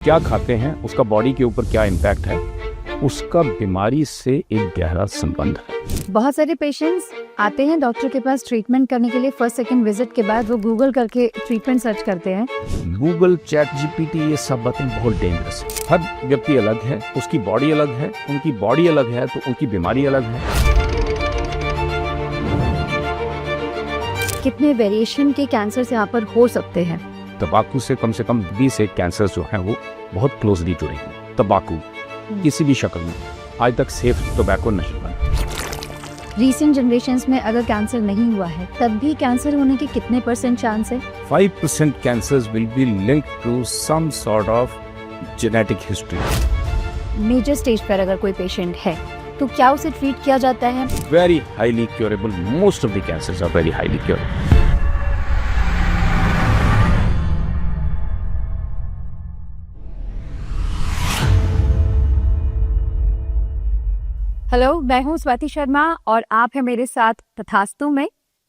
क्या खाते हैं उसका बॉडी के ऊपर क्या इम्पैक्ट है, उसका बीमारी से एक गहरा संबंध है। बहुत सारे पेशेंट्स आते हैं डॉक्टर के पास ट्रीटमेंट करने के लिए। फर्स्ट सेकंड विजिट के बाद वो गूगल करके ट्रीटमेंट सर्च करते हैं। गूगल, चैट जीपीटी, ये सब बातें बहुत डेंजरस है। हर व्यक्ति अलग है, उसकी बॉडी अलग है, उनकी बॉडी अलग है तो उनकी बीमारी अलग है। कितने वेरिएशन के कैंसर यहाँ पर हो सकते हैं? तंबाकू से कम 20 एक कैंसर जो हैं वो बहुत क्लोजली जुड़े हैं। तंबाकू किसी भी शक्ल में आज तक सेफ टोबैको नहीं बना। रीसेंट जनरेशन्स में अगर कैंसर नहीं हुआ है तब भी कैंसर होने के कितने % चांस है? 5% cancers will be linked to some sort of genetic history. Major stage पर अगर कोई पेशेंट है तो क्या उसे ट्रीट किया जाता है? Very highly curable. Most of the cancers are very highly curable. Hello, मैं हूँ स्वाति शर्मा और आप हैं मेरे साथ तथास्तु में।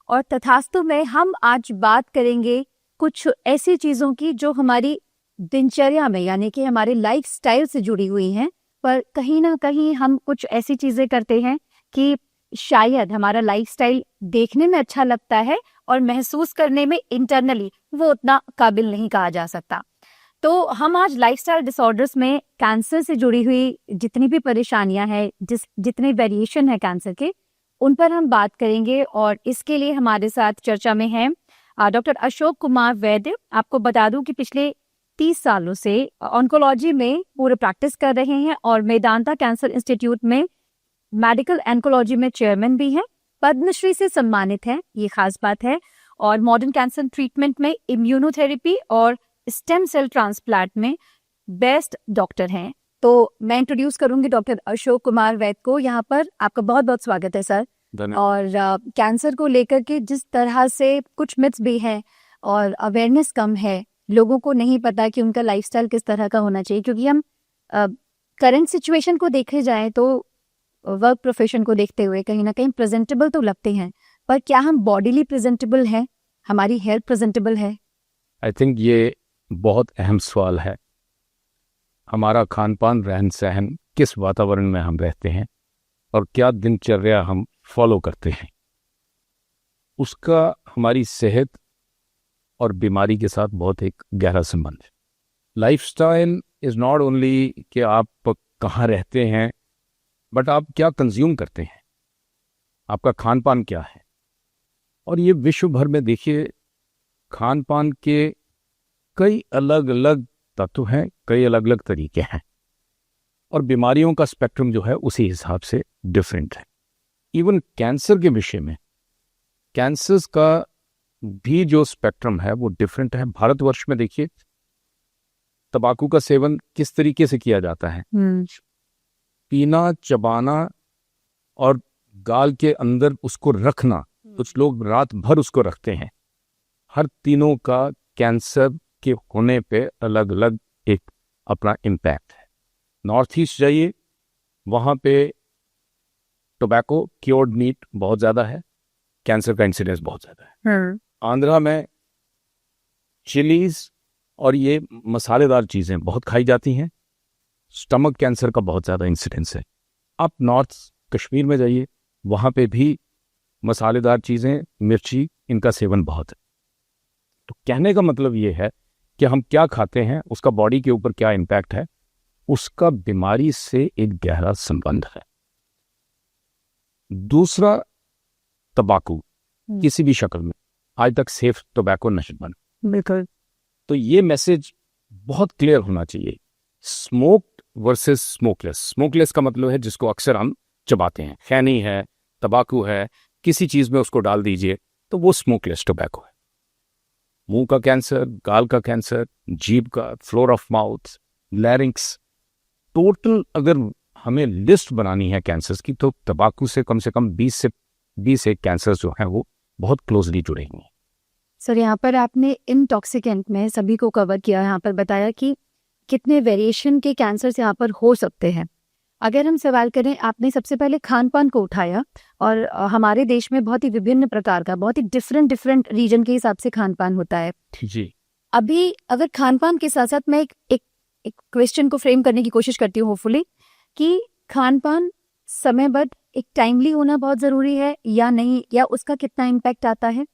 और तथास्तु में हम आज बात करेंगे कुछ ऐसी चीज़ों की जो हमारी दिनचर्या में यानी कि हमारे लाइफस्टाइल से जुड़ी हुई हैं, पर कहीं ना कहीं हम कुछ ऐसी चीज़ें करते हैं कि शायद हमारा लाइफस्टाइल देखने में अच्छा लगता है और महसूस करने में इंटरनली वो उतना काबिल नहीं कहा जा सकता। तो हम आज लाइफस्टाइल डिसऑर्डर्स में कैंसर से जुड़ी हुई जितनी भी परेशानियां हैं, जितने वेरिएशन है कैंसर के, उन पर हम बात करेंगे। और इसके लिए हमारे साथ चर्चा में हैं डॉक्टर अशोक कुमार वैद्य। आपको बता दूं कि पिछले 30 सालों से ऑन्कोलॉजी में पूरे प्रैक्टिस कर रहे हैं और मेदांता कैंसर इंस्टीट्यूट में मेडिकल ऑन्कोलॉजी में चेयरमैन भी हैं। पद्मश्री से सम्मानित हैं, ये खास बात है। और मॉडर्न कैंसर ट्रीटमेंट में इम्यूनोथेरेपी और स्टेम सेल ट्रांसप्लांट में बेस्ट डॉक्टर हैं। तो मैं इंट्रोड्यूस करूंगी डॉक्टर अशोक कुमार वैद्य को यहाँ पर। आपका बहुत बहुत स्वागत है सर। और कैंसर को लेकर के जिस तरह से कुछ मिथ्स भी हैं और अवेयरनेस कम है, लोगों को नहीं पता कि उनका लाइफस्टाइल किस तरह का होना चाहिए, क्योंकि हम करंट सिचुएशन को देखे जाए तो वर्क प्रोफेशन को देखते हुए कहीं ना कहीं प्रेजेंटेबल तो लगते हैं, पर क्या हम बॉडीली प्रेजेंटेबल हैं, हमारी हेल्थ प्रेजेंटेबल है? आई थिंक ये बहुत अहम सवाल है। हमारा खान पान, रहन सहन, किस वातावरण में हम रहते हैं और क्या दिनचर्या हम फॉलो करते हैं, उसका हमारी सेहत और बीमारी के साथ बहुत एक गहरा संबंध है। लाइफस्टाइल इज नॉट ओनली कि आप कहाँ रहते हैं, बट आप क्या कंज्यूम करते हैं, आपका खान पान क्या है। और ये विश्व भर में देखिए, खान पान के कई अलग अलग तत्व हैं, कई अलग अलग तरीके हैं, और बीमारियों का स्पेक्ट्रम जो है उसी हिसाब से डिफरेंट है। इवन कैंसर के विषय में, कैंसर्स का भी जो स्पेक्ट्रम है वो डिफरेंट है। भारतवर्ष में देखिए, तंबाकू का सेवन किस तरीके से किया जाता है, पीना, चबाना और गाल के अंदर उसको रखना। कुछ लोग रात भर उसको रखते हैं। हर तीनों का कैंसर के होने पे अलग अलग एक अपना इम्पैक्ट है। नॉर्थ ईस्ट जाइए, वहाँ पे टोबैको क्योर्ड मीट बहुत ज़्यादा है, कैंसर का इंसिडेंस बहुत ज़्यादा है। आंध्रा में चिलीज और ये मसालेदार चीज़ें बहुत खाई जाती हैं, स्टमक कैंसर का बहुत ज़्यादा इंसिडेंस है। आप नॉर्थ कश्मीर में जाइए, वहाँ पे भी मसालेदार चीज़ें, मिर्ची, इनका सेवन बहुत है। तो कहने का मतलब ये है कि हम क्या खाते हैं, उसका बॉडी के ऊपर क्या इम्पैक्ट है, उसका बीमारी से एक गहरा संबंध है। दूसरा, तंबाकू किसी भी शक्ल में आज तक सेफ टोबैको नहीं बना। बिल्कुल। तो ये मैसेज बहुत क्लियर होना चाहिए। Smoked versus smokeless. स्मोकलेस का मतलब है जिसको अक्सर हम चबाते हैं। खैनी है, तंबाकू है, किसी चीज में उसको डाल दीजिए तो वो स्मोकलेस टोबैको है। मुंह का कैंसर, गाल का कैंसर, जीभ का, floor of mouth, larynx, total अगर हमें लिस्ट बनानी है कैंसर्स की, तो तंबाकू से कम 20 एक कैंसर्स जो हैं वो बहुत क्लोजली जुड़े हुए हैं। सर, यहाँ पर आपने इंटॉक्सिकेंट में सभी को कवर किया, यहाँ पर बताया कि कितने वेरिएशन के कैंसर्स यहाँ पर हो सकते हैं। अगर हम सवाल करें, आपने सबसे पहले खान पान को उठाया और हमारे देश में बहुत ही विभिन्न प्रकार का, बहुत ही डिफरेंट रीजन के हिसाब से खान पान होता है जी। अभी अगर खान पान के साथ साथ मैं एक एक क्वेश्चन को फ्रेम करने की कोशिश करती हूँ होपफुली, कि खान पान समयबद्ध एक टाइमली होना बहुत ज़रूरी है या नहीं, या उसका कितना इम्पैक्ट आता है,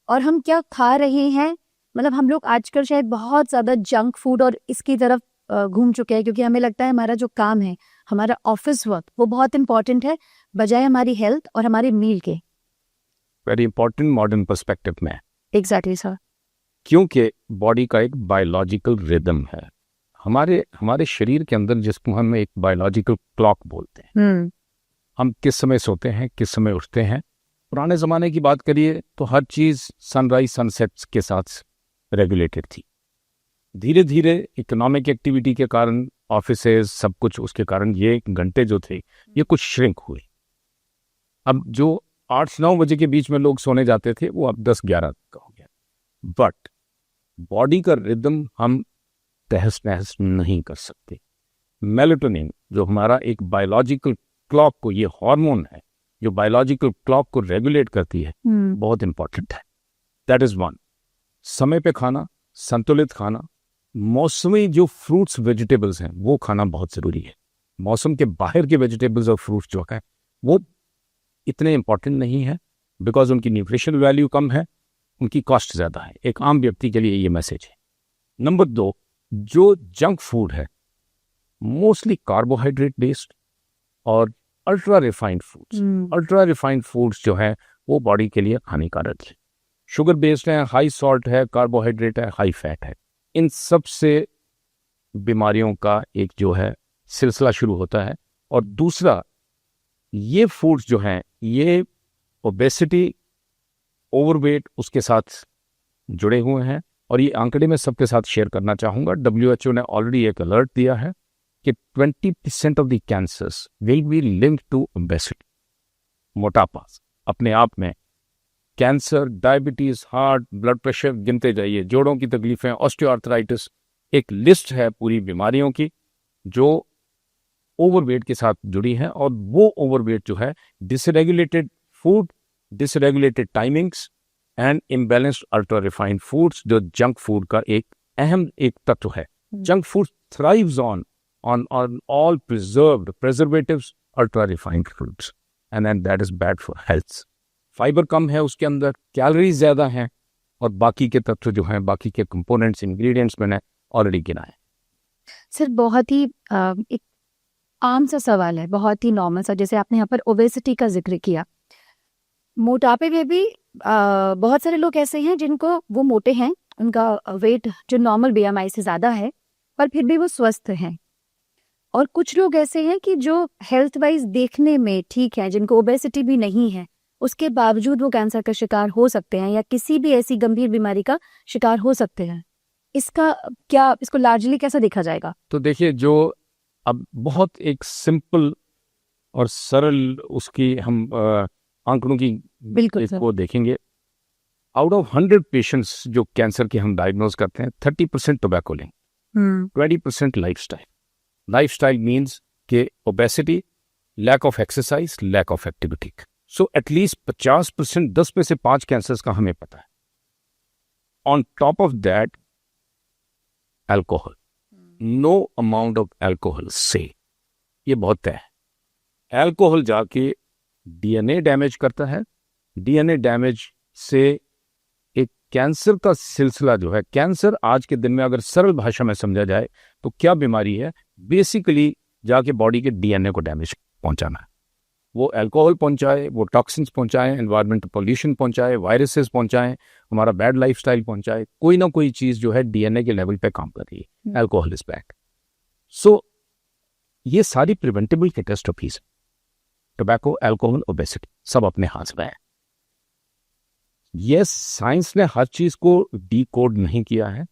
और हम क्या खा रहे हैं। मतलब हम लोग आजकल शायद बहुत ज़्यादा जंक फूड और इसकी तरफ घूम चुके हैं, क्योंकि हमें लगता है हमारा जो काम है, हमारा ऑफिस वर्क, वो बहुत इंपॉर्टेंट है बजाय हमारी हेल्थ और हमारे मील के। वेरी इंपॉर्टेंट मॉडर्न पर्सपेक्टिव में। Exactly sir. क्योंकि बॉडी का एक बायोलॉजिकल रिदम है, हमारे शरीर के अंदर, जिसको हम एक बायोलॉजिकल क्लॉक बोलते हैं। हम किस समय सोते हैं, किस समय उठते हैं। पुराने ज़माने की बात करिए तो हर चीज़ सनराइज सनसेट्स के साथ रेगुलेटेड थी। धीरे धीरे इकोनॉमिक एक्टिविटी के कारण, ऑफिसेज, सब कुछ, उसके कारण ये घंटे जो थे ये कुछ श्रिंक हुए। अब जो 8-9 बजे के बीच में लोग सोने जाते थे वो अब 10-11 का हो गया। बट बॉडी का रिदम हम तहस नहस नहीं कर सकते। मेलाटोनिन जो हमारा एक बायोलॉजिकल क्लॉक को, ये हार्मोन है जो बायोलॉजिकल क्लॉक को रेगुलेट करती है, बहुत इंपॉर्टेंट है। That is one. समय पे खाना, संतुलित खाना, मौसमी जो फ्रूट्स वेजिटेबल्स हैं वो खाना बहुत ज़रूरी है। मौसम के बाहर के वेजिटेबल्स और फ्रूट्स जो है वो इतने इंपॉर्टेंट नहीं है, बिकॉज उनकी न्यूट्रिशनल वैल्यू कम है, उनकी कॉस्ट ज़्यादा है। एक आम व्यक्ति के लिए ये मैसेज है। नंबर 2, जो जंक फूड है मोस्टली कार्बोहाइड्रेट बेस्ड और ultra refined foods. Ultra refined foods जो है वो बॉडी के लिए हानिकारक है। शुगर बेस्ड है, हाई सॉल्ट है, कार्बोहाइड्रेट है, हाई फैट है। इन सब से बीमारियों का एक जो है सिलसिला शुरू होता है। और दूसरा, ये फूड्स जो हैं ये ओबेसिटी, ओवरवेट उसके साथ जुड़े हुए हैं। और ये आंकड़े मैं सबके साथ शेयर करना चाहूँगा। WHO ने ऑलरेडी एक अलर्ट दिया है कि 20% of the cancers will be linked to obesity. मोटापा अपने आप में, cancer, diabetes, heart, blood pressure, गिनते जाइए, जोड़ों की तकलीफें, ऑस्टियोआर्थराइटिस, एक लिस्ट है पूरी बीमारियों की जो ओवरवेट के साथ जुड़ी है। और वो ओवरवेट जो है dysregulated food, dysregulated timings and imbalanced ultra refined foods, जो जंक फूड का एक अहम एक तत्व है। Junk food thrives on all preserved preservatives, ultra refined foods, and then that is bad for health. Fibre कम है उसके अंदर, कैलोरीज ज़्यादा हैं, और बाकी के तत्व जो हैं, बाकी के कंपोनेंट्स, इंग्रेडिएंट्स मैंने ऑलरेडी गिना है। सर बहुत ही एक आम सा सवाल है, बहुत ही नॉर्मल सा, जैसे आपने यहाँ पर ओबेसिटी का जिक्र किया। मोटापे में भी बहुत सारे लोग ऐसे हैं जिनको, वो मोटे हैं, उनका वेट जो नॉर्मल BMI से ज़्यादा है, पर फिर भी वो स्वस्थ हैं। और कुछ लोग ऐसे हैं कि जो हेल्थ वाइज देखने में ठीक है, जिनको ओबेसिटी भी नहीं है, उसके बावजूद वो कैंसर का शिकार हो सकते हैं या किसी भी ऐसी गंभीर बीमारी का शिकार हो सकते हैं। इसका क्या, इसको लार्जली कैसा देखा जाएगा? तो देखिए, जो अब बहुत एक सिंपल और सरल उसकी हम आंकड़ों की इसको देखेंगे। आउट ऑफ 100 पेशेंट्स जो कैंसर के हम डायग्नोज करते हैं, 30% टोबैको लेंगे, 20% लाइफस्टाइल। लाइफस्टाइल मीन्स के obesity, lack of exercise, lack of activity. So at least 50%, 10 में से 5 कैंसर्स का हमें पता है। On top of that, alcohol, no amount of alcohol से, ये बहुत तय है। अल्कोहल जाके DNA डैमेज करता है। DNA डैमेज से एक कैंसर का सिलसिला जो है, कैंसर आज के दिन में अगर सरल भाषा में समझा जाए तो क्या बीमारी है, बेसिकली जाके बॉडी के DNA को डैमेज पहुंचाना है। वो अल्कोहल पहुंचाए, वो टॉक्सिन्स पहुंचाए, एनवायरमेंटल पोल्यूशन पहुंचाए, वायरसेस पहुंचाए, हमारा बैड लाइफस्टाइल पहुंचाए, कोई ना कोई चीज जो है DNA के लेवल पे काम कर रही है। Alcohol is bad. सो ये सारी प्रिवेंटेबल कैटास्ट्रोफीज, टोबैको, अल्कोहल, ओबेसिटी, सब अपने हाथ में है। यस, साइंस ने हर चीज को डीकोड नहीं किया है।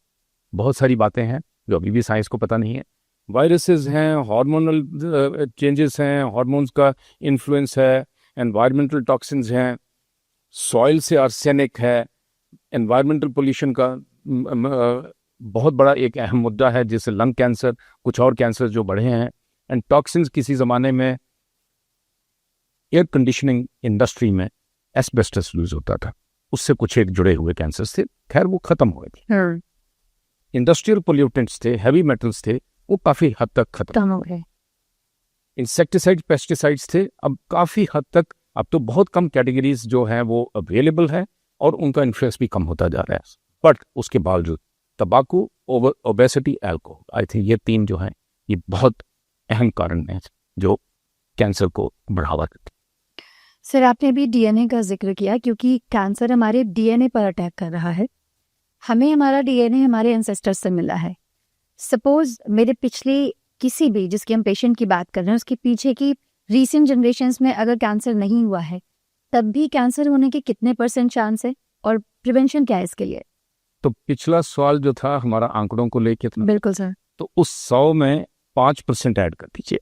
बहुत सारी बातें हैं जो अभी भी साइंस को पता नहीं है। वायरसेस हैं, हार्मोनल चेंजेस हैं, हार्मोन्स का इन्फ्लुएंस है, एनवायरमेंटल टॉक्सिन्स हैं, सॉइल से आर्सेनिक है, एनवायरमेंटल पोल्यूशन का बहुत बड़ा एक अहम मुद्दा है, जैसे लंग कैंसर, कुछ और कैंसर जो बढ़े हैं। एंड टॉक्सिन्स, किसी ज़माने में एयर कंडीशनिंग इंडस्ट्री में एस्बेस्टस यूज होता था, उससे कुछ एक जुड़े हुए कैंसर थे, खैर वो खत्म हो गए थे। इंडस्ट्रियल पोल्यूटेंट्स थे, हैवी मेटल्स थे, वो काफ़ी हद तक खत्म कम हो गए। इंसेक्टिसाइड पेस्टिसाइड्स थे, अब काफ़ी हद तक, अब तो बहुत कम कैटेगरीज जो हैं वो अवेलेबल है और उनका इंटरेस्ट भी कम होता जा रहा है। बट उसके बावजूद तंबाकू, ओबेसिटी, अल्कोहल, आई थिंक ये 3 जो हैं ये बहुत अहम कारण हैं जो कैंसर को बढ़ावा देते हैं। सर, आपने अभी डीएनए का जिक्र किया, क्योंकि कैंसर हमारे डीएनए पर अटैक कर रहा है। हमें हमारा डीएनए हमारे एंसेस्टर्स से मिला है। सपोज मेरे पिछले किसी भी, जिसके हम पेशेंट की बात कर रहे हैं, उसके पीछे की रीसेंट जनरेशन्स में अगर कैंसर नहीं हुआ है, तब भी कैंसर होने के कितने % चांस है और प्रिवेंशन क्या है इसके लिए? तो पिछला सवाल जो था हमारा आंकड़ों को लेके था, बिल्कुल सर। तो उस 100 में 5% ऐड कर दीजिए।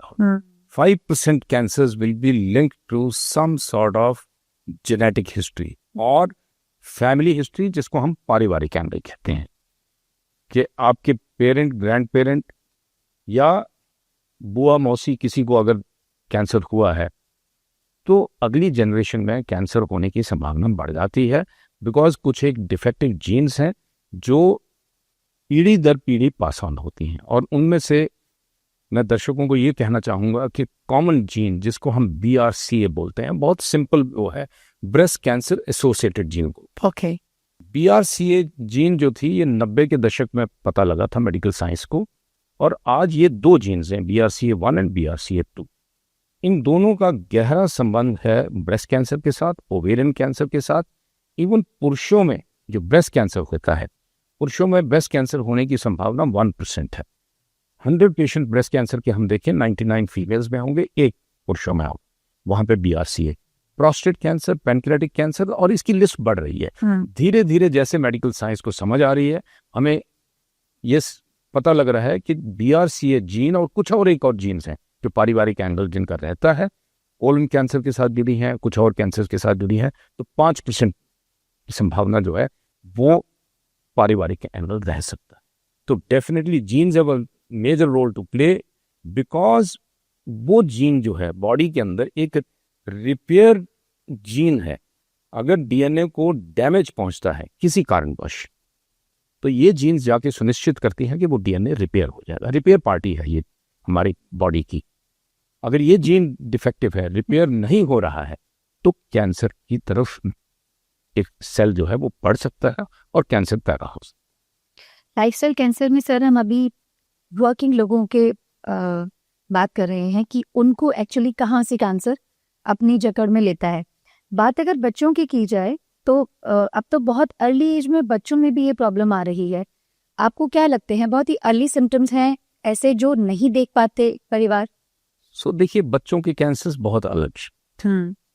5% cancers will be linked to some sort of genetic history और फैमिली हिस्ट्री, जिसको हम पारिवारिक एंगल कहते हैं, कि आपके पेरेंट, ग्रैंड पेरेंट या बुआ मौसी किसी को अगर कैंसर हुआ है तो अगली जनरेशन में कैंसर होने की संभावना बढ़ जाती है, बिकॉज कुछ एक डिफेक्टिव जीन्स हैं जो पीढ़ी दर पीढ़ी पास ऑन होती हैं। और उनमें से मैं दर्शकों को ये कहना चाहूँगा कि कॉमन जीन जिसको हम BRCA बोलते हैं, बहुत सिंपल वो है, ब्रेस्ट कैंसर एसोसिएटेड जीन को। ओके। BRCA जीन जो थी ये 90 के दशक में पता लगा था मेडिकल साइंस को, और आज ये 2 जीन्स हैं, BRCA1 एंड BRCA2। इन दोनों का गहरा संबंध है ब्रेस्ट कैंसर के साथ, ओवेरियन कैंसर के साथ। इवन पुरुषों में जो ब्रेस्ट कैंसर होता है, पुरुषों में ब्रेस्ट कैंसर होने की संभावना 1% है। 100 पेशेंट ब्रेस्ट कैंसर के हम देखें, 99 फीमेल्स में होंगे, 1 पुरुषों में होगा, वहां पे BRCA। Prostate cancer, pancreatic cancer, और इसकी लिस्ट बढ़ रही है। धीरे धीरे जैसे मेडिकल साइंस को समझ आ रही है, हमें ये पता लग रहा है कि BRCA जीन और कुछ और एक और जीन्स हैं जो पारिवारिक एंगल जिनका रहता है, कोलन कैंसर के साथ जुड़ी हैं, कुछ और कैंसर के साथ जुड़ी हैं, तो 5% की संभावना जो है वो पारिवारिक एंगल रह सकता है। तो definitely genes have a major role to play, because वो जीन जो है बॉडी के अंदर एक रिपेयर जीन है। अगर DNA को डैमेज पहुंचता है किसी कारणवश, तो ये जीन्स जाके सुनिश्चित करती हैं कि वो DNA रिपेयर हो जाएगा। रिपेयर पार्टी है ये हमारी बॉडी की। अगर ये जीन डिफेक्टिव है, रिपेयर नहीं हो रहा है, तो कैंसर की तरफ एक सेल जो है वो बढ़ सकता है और कैंसर पैदा हो सकता है। लाइफस्टाइल कैंसर में सर हम अभी वर्किंग लोगों के बात कर रहे हैं कि उनको एक्चुअली कहाँ से कैंसर अपनी जकड़ में लेता है। बात अगर बच्चों की जाए तो अब तो बहुत अर्ली एज में बच्चों में भी ये प्रॉब्लम आ रही है। आपको क्या लगते हैं, बहुत ही अर्ली सिम्टम्स हैं ऐसे जो नहीं देख पाते परिवार? देखिए, बच्चों के कैंसर्स बहुत अलग,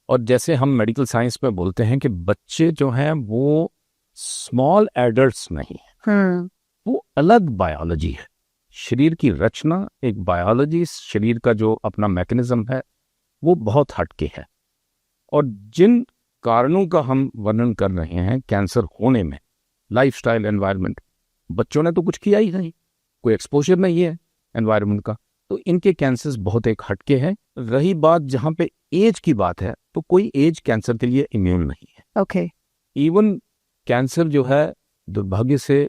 और जैसे हम मेडिकल साइंस में बोलते हैं कि बच्चे जो हैं वो स्मॉल एडल्ट्स नहीं है, वो अलग बायोलॉजी है। शरीर की रचना, एक बायोलॉजी, शरीर का जो अपना मैकेनिज्म है वो बहुत हटके है। और जिन कारणों का हम वर्णन कर रहे हैं कैंसर होने में, लाइफस्टाइल, एनवायरनमेंट, बच्चों ने तो कुछ किया ही नहीं, कोई एक्सपोजर नहीं है एनवायरनमेंट का, तो इनके कैंसर्स बहुत एक हटके हैं। रही बात जहाँ पे एज की बात है, तो कोई एज कैंसर के लिए इम्यून नहीं है। ओके। इवन कैंसर जो है दुर्भाग्य से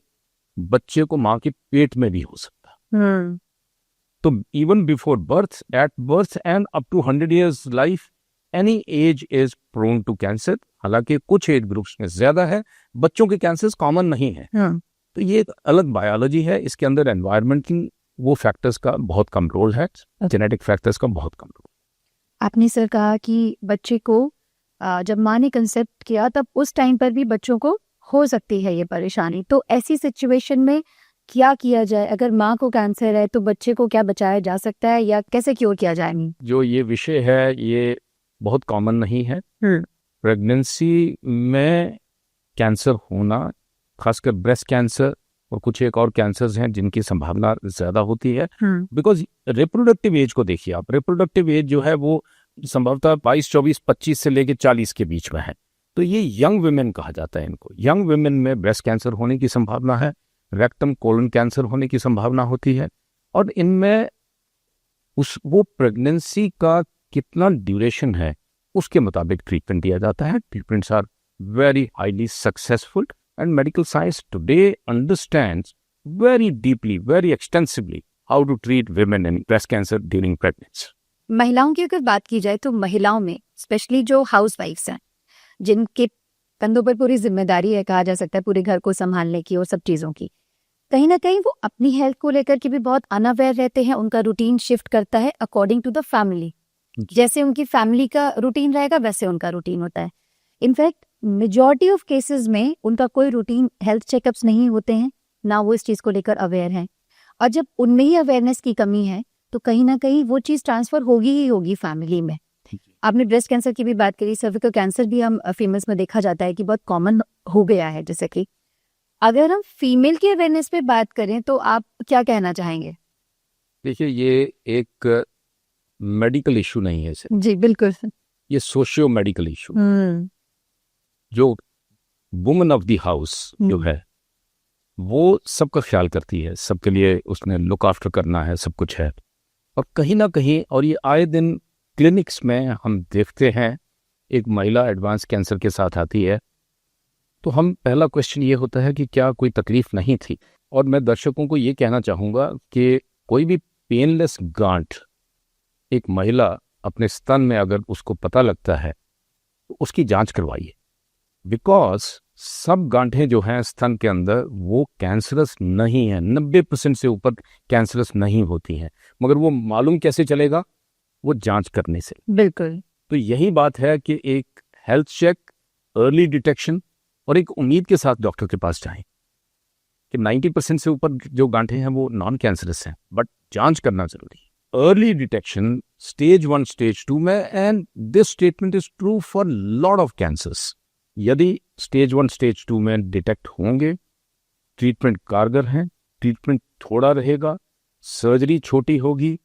बच्चे को माँ के पेट में भी हो सकता है। तो even before birth, at birth and up to 100 years life, any age is prone to cancer. हालांकि कुछ एज ग्रुप्स में ज्यादा है, बच्चों के कैंसर्स कॉमन नहीं है। तो ये एक अलग बायोलॉजी है, इसके अंदर एनवायरनमेंट की वो फैक्टर्स का बहुत कम रोल है, जेनेटिक फैक्टर्स का बहुत कम रोल। आपने सर कहा कि बच्चे को जब माँ ने कंसेप्ट किया तब उस टाइम पर भी बच्चों को हो सकती है ये परेशानी, तो ऐसी सिचुएशन में क्या किया जाए? अगर माँ को कैंसर है तो बच्चे को क्या बचाया जा सकता है या कैसे क्योर किया जाए? जो ये विषय है ये बहुत कॉमन नहीं है। प्रेगनेंसी में कैंसर होना, खासकर ब्रेस्ट कैंसर और कुछ एक और कैंसर्स हैं जिनकी संभावना ज्यादा होती है, बिकॉज रिप्रोडक्टिव एज को देखिए आप। रिप्रोडक्टिव एज जो है वो संभवतः 22, 24, 25 से लेकर 40 के बीच में है। तो ये यंग वुमेन कहा जाता है इनको। यंग वुमेन में ब्रेस्ट कैंसर होने की संभावना है, रेक्टम कोलन कैंसर होने की संभावना होती है, और इनमें वो प्रेगनेंसी का कितना ड्यूरेशन है उसके मुताबिक ट्रीटमेंट दिया जाता है। Treatments are very highly successful, and medical science today understands very deeply, very extensively how to treat women in breast cancer during pregnancy. महिलाओं की अगर बात की जाए तो महिलाओं में स्पेशली जो हाउस वाइफ्स हैं, जिनके कंधों पर पूरी जिम्मेदारी है, कहा जा सकता है, पूरे घर को संभालने की और सब चीज़ों की, कहीं ना कहीं वो अपनी हेल्थ को लेकर के भी बहुत अनअवेयर रहते हैं। उनका रूटीन शिफ्ट करता है अकॉर्डिंग टू द फैमिली। जैसे उनकी फैमिली का रूटीन रहेगा वैसे उनका रूटीन होता है। इनफैक्ट मेजॉरिटी ऑफ केसेस में उनका कोई रूटीन हेल्थ चेकअप्स नहीं होते हैं, ना वो इस चीज़ को लेकर अवेयर हैं। और जब उनमें ही अवेयरनेस की कमी है तो कहीं ना कहीं वो चीज़ ट्रांसफर होगी ही होगी फैमिली में। आपने ब्रेस्ट कैंसर की भी बात करी, सर्विकल कैंसर भी हम फीमेल्स में देखा जाता है कि बहुत कॉमन हो गया है। जैसे कि अगर हम फीमेल की अवेयरनेस पे बात करें तो आप क्या कहना चाहेंगे? देखिए, ये एक मेडिकल इशू नहीं है सिर्फ, जी बिल्कुल। ये सोशियो मेडिकल इशू। जो वुमन ऑफ द हाउस जो है वो सबका ख्याल करती है, सबके लिए उसने लुक आफ्टर करना है, सब कुछ है। और कहीं ना कहीं, और ये आए दिन क्लिनिक्स में हम देखते हैं, एक महिला एडवांस कैंसर के साथ आती है तो हम पहला क्वेश्चन ये होता है कि क्या कोई तकलीफ नहीं थी। और मैं दर्शकों को ये कहना चाहूँगा कि कोई भी पेनलेस गांठ एक महिला अपने स्तन में अगर उसको पता लगता है तो उसकी जांच करवाइए, बिकॉज सब गांठें जो हैं स्तन के अंदर वो कैंसरस नहीं है, 90% से ऊपर कैंसरस नहीं होती हैं। मगर वो मालूम कैसे चलेगा? वो जांच करने से। बिल्कुल। तो यही बात है कि एक हेल्थ चेक, अर्ली डिटेक्शन और एक उम्मीद के साथ डॉक्टर के पास जाएं कि 90% से ऊपर जो गांठें हैं वो नॉन कैंसरस हैं, बट जांच करना जरूरी है। अर्ली डिटेक्शन स्टेज 1 स्टेज 2 में, and this statement is true for lot of cancers. यदि स्टेज 1 स्टेज 2 में डिटेक्ट होंगे, ट्रीटमेंट कारगर है, ट्रीटमेंट थोड़ा रहेगा, सर्जरी छोटी होगी,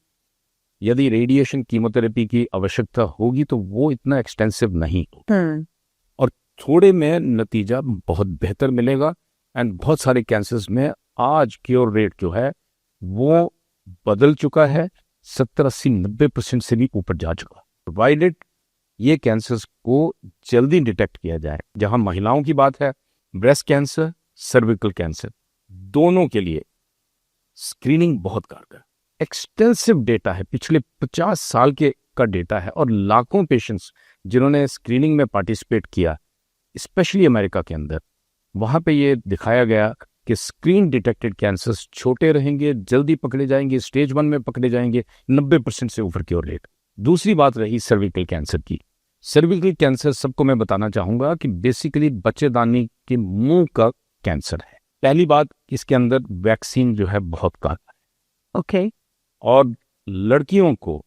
यदि रेडिएशन कीमोथेरेपी की आवश्यकता होगी तो वो इतना एक्सटेंसिव नहीं होगा और थोड़े में नतीजा बहुत बेहतर मिलेगा। एंड बहुत सारे कैंसर्स में आज क्योर रेट जो है वो बदल चुका है, 70-80-90% से भी ऊपर जा चुका, प्रोवाइडेड ये कैंसर्स को जल्दी डिटेक्ट किया जाए। जहां महिलाओं की बात है, ब्रेस्ट कैंसर, सर्विकल कैंसर, दोनों के लिए स्क्रीनिंग बहुत कारगर। एक्सटेंसिव डेटा है, पिछले 50 साल का डेटा है और लाखों पेशेंट्स जिन्होंने स्क्रीनिंग में पार्टिसिपेट किया, स्पेशली अमेरिका के अंदर, वहां पे ये दिखाया गया कि स्क्रीन डिटेक्टेड कैंसर्स छोटे रहेंगे, जल्दी पकड़े जाएंगे, स्टेज 1 में पकड़े जाएंगे, 90% से ऊपर क्योर रेट। दूसरी बात रही सर्विकल कैंसर की। सर्विकल कैंसर सबको मैं बताना चाहूंगा कि बेसिकली बच्चेदानी के मुंह का कैंसर है। पहली बात, इसके अंदर वैक्सीन जो है बहुत कारगर है। ओके। और लड़कियों को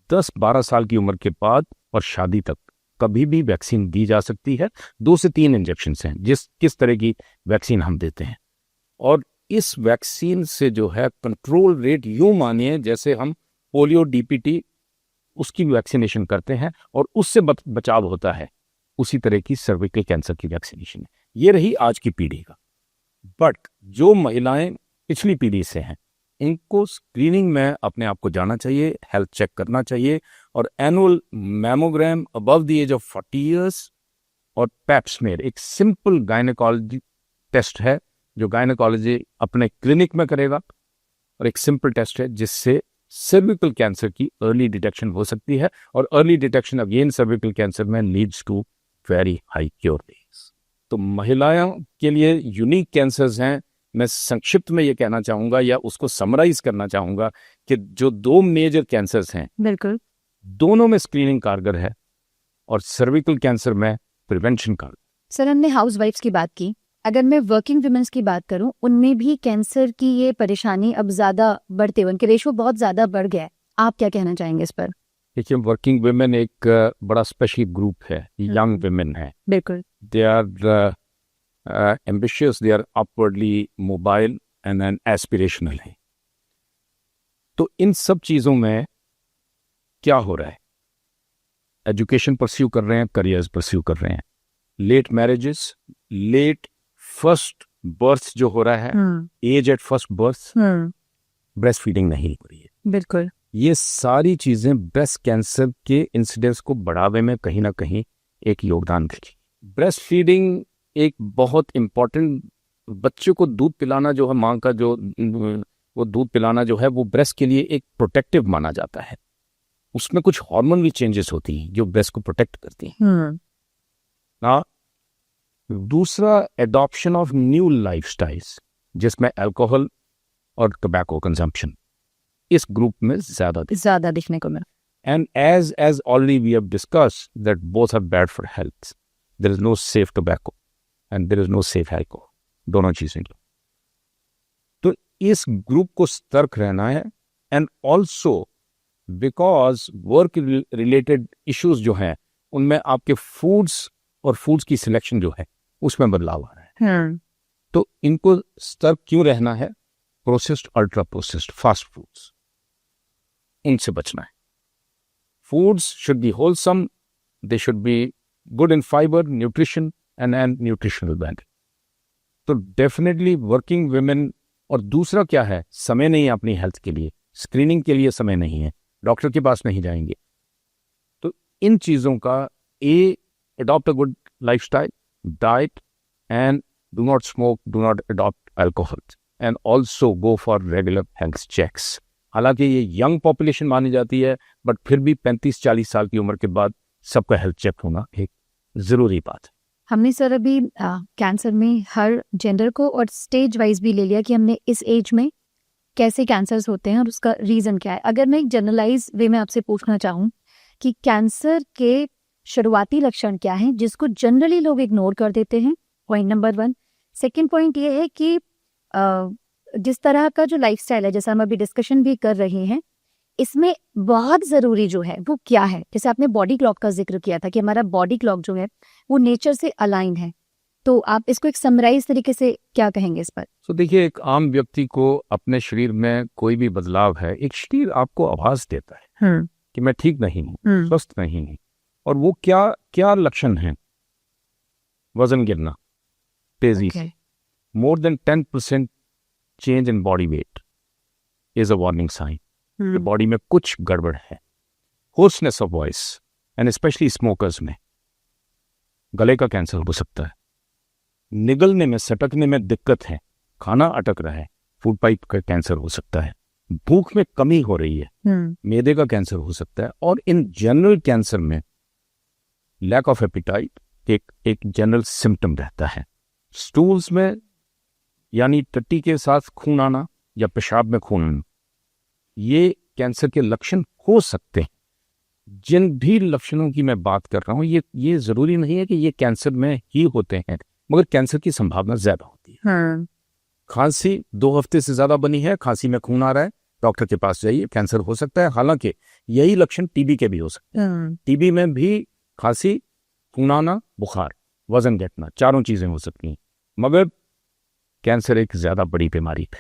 10-12 साल की उम्र के बाद और शादी तक कभी भी वैक्सीन दी जा सकती है। 2 से 3 इंजेक्शन हैं किस तरह की वैक्सीन हम देते हैं। और इस वैक्सीन से जो है कंट्रोल रेट यूं मानिए जैसे हम पोलियो, डीपीटी उसकी वैक्सीनेशन करते हैं और उससे बचाव होता है, उसी तरह की सर्विकल कैंसर की वैक्सीनेशन है। ये रही आज की पीढ़ी का। बट जो महिलाएं पिछली पीढ़ी से हैं, इनको स्क्रीनिंग में अपने आप को जाना चाहिए, हेल्थ चेक करना चाहिए और annual mammogram above the age of 40 years और पैप्समेयर, एक सिंपल गायनेकोलॉजी टेस्ट है जो गायनेकोलॉजी अपने क्लिनिक में करेगा और एक सिंपल टेस्ट है जिससे सर्विकल कैंसर की अर्ली डिटेक्शन हो सकती है। और early detection again cervical cancer में leads to very high cure rates. तो महिलाओं के लिए यूनिक कैंसर्स हैं। मैं संक्षिप्त में ये कहना चाहूंगा या उसको समराइज करना चाहूंगा कि जो 2 मेजर कैंसर्स हैं, बिल्कुल, दोनों में स्क्रीनिंग कारगर है और सर्विकल कैंसर में प्रिवेंशन कारगर। सर हमने हाउस वाइफ्स की बात की, अगर मैं वर्किंग वुमेन्स की बात करूं, उनमें भी कैंसर की ये परेशानी अब ज्यादा बढ़ते हुए, उनके रेशो बहुत ज्यादा बढ़ गया है। आप क्या कहना चाहेंगे इस पर? देखिए, वर्किंग वुमेन एक बड़ा स्पेशल ग्रुप है, यंग वुमेन है। बिल्कुल। They are ambitious, they are upwardly mobile and aspirational है। तो इन सब चीजों में क्या हो रहा है? एजुकेशन परस्यू कर रहे हैं, करियर्स परस्यू कर रहे हैं, late marriages, late first birth जो हो रहा है, age at first birth, breastfeeding नहीं हो रही है। बिल्कुल। ये सारी चीजें ब्रेस्ट कैंसर के इंसिडेंस को बढ़ावे में कहीं ना कहीं एक योगदान देगी। ब्रेस्ट फीडिंग एक बहुत इम्पॉर्टेंट, बच्चे को दूध पिलाना जो है, माँ का जो वो दूध पिलाना जो है वो ब्रेस्ट के लिए एक प्रोटेक्टिव माना जाता है। उसमें कुछ हार्मोन भी चेंजेस होती हैं जो ब्रेस्ट को प्रोटेक्ट करती हैं ना। दूसरा, एडॉप्शन ऑफ न्यू लाइफस्टाइल्स जिसमें अल्कोहल और टोबैको कंजम्पशन इस ग्रुप में ज्यादा दिखने को मिला। And as already we have discussed that both are bad for health. There is no safe tobacco and there is no safe alcohol. दोनों चीजें। तो इस ग्रुप को सतर्क रहना है। And also because work related issues जो हैं उनमें आपके फूड्स और फूड्स की सिलेक्शन जो है उसमें बदलाव आ रहा है। तो इनको सतर्क क्यों रहना है? Processed, ultra processed, fast foods, इनसे बचना है। Foods should be wholesome, they should be good in fiber, nutrition and nutritional value. तो डेफिनेटली वर्किंग वुमेन, और दूसरा क्या है, समय नहीं है अपनी हेल्थ के लिए, स्क्रीनिंग के लिए समय नहीं है, डॉक्टर के पास नहीं जाएंगे। तो इन चीज़ों का adopt a good lifestyle, diet, and do not smoke, do not adopt alcohol, and also go for regular health checks. हालांकि ये यंग पॉपुलेशन मानी जाती है, बट फिर भी 35-40 साल की उम्र के बाद सबका हेल्थ चेक होना एक ज़रूरी बात है। हमने सर अभी कैंसर में हर जेंडर को और स्टेज वाइज भी ले लिया कि हमने इस एज में कैसे कैंसर्स होते हैं और उसका रीज़न क्या है। अगर मैं एक जनरलाइज वे में आपसे पूछना चाहूँ कि कैंसर के शुरुआती लक्षण क्या हैं जिसको जनरली लोग इग्नोर कर देते हैं, पॉइंट नंबर 1। सेकेंड पॉइंट ये है कि जिस तरह का जो लाइफस्टाइल है, जैसा हम अभी डिस्कशन भी कर रहे हैं, इसमें बहुत ज़रूरी जो है वो क्या है? जैसे आपने बॉडी क्लॉक का जिक्र किया था कि हमारा बॉडी क्लॉक जो है वो नेचर से अलाइन है, तो आप इसको एक समराइज तरीके से क्या कहेंगे इस पर? तो देखिए, एक आम व्यक्ति को अपने शरीर में कोई भी बदलाव है, एक शरीर आपको आवाज देता है कि मैं ठीक नहीं हूँ, स्वस्थ नहीं हूँ। और वो क्या क्या लक्षण हैं? वजन गिरना तेजी से, more than 10% change in body weight is a warning sign कि बॉडी में कुछ गड़बड़ है। Hoarseness of voice, and specially smokers में गले का कैंसर हो सकता है। निगलने में, सटकने में दिक्कत है, खाना अटक रहा है, फूड पाइप का कैंसर हो सकता है। भूख में कमी हो रही है, मैदे का कैंसर हो सकता है। और इन जनरल कैंसर में लैक ऑफ एपिटाइट एक जनरल सिम्टम रहता है। स्टूल्स में यानी टट्टी के साथ खून आना या पेशाब में खून आना, ये कैंसर के लक्षण हो सकते हैं। जिन भी लक्षणों की मैं बात कर रहा हूँ, ये जरूरी नहीं है कि ये कैंसर में ही होते हैं, मगर कैंसर की संभावना ज्यादा होती है। खांसी 2 हफ्ते से ज्यादा बनी है, खांसी में खून आ रहा है, डॉक्टर के पास जाइए, कैंसर हो सकता है। हालांकि यही लक्षण टीबी के भी हो सकते हैं। टीबी में भी खांसी, खून आना, बुखार, वजन घटना, चारों चीजें हो सकती हैं, मगर कैंसर एक ज्यादा बड़ी बीमारी है।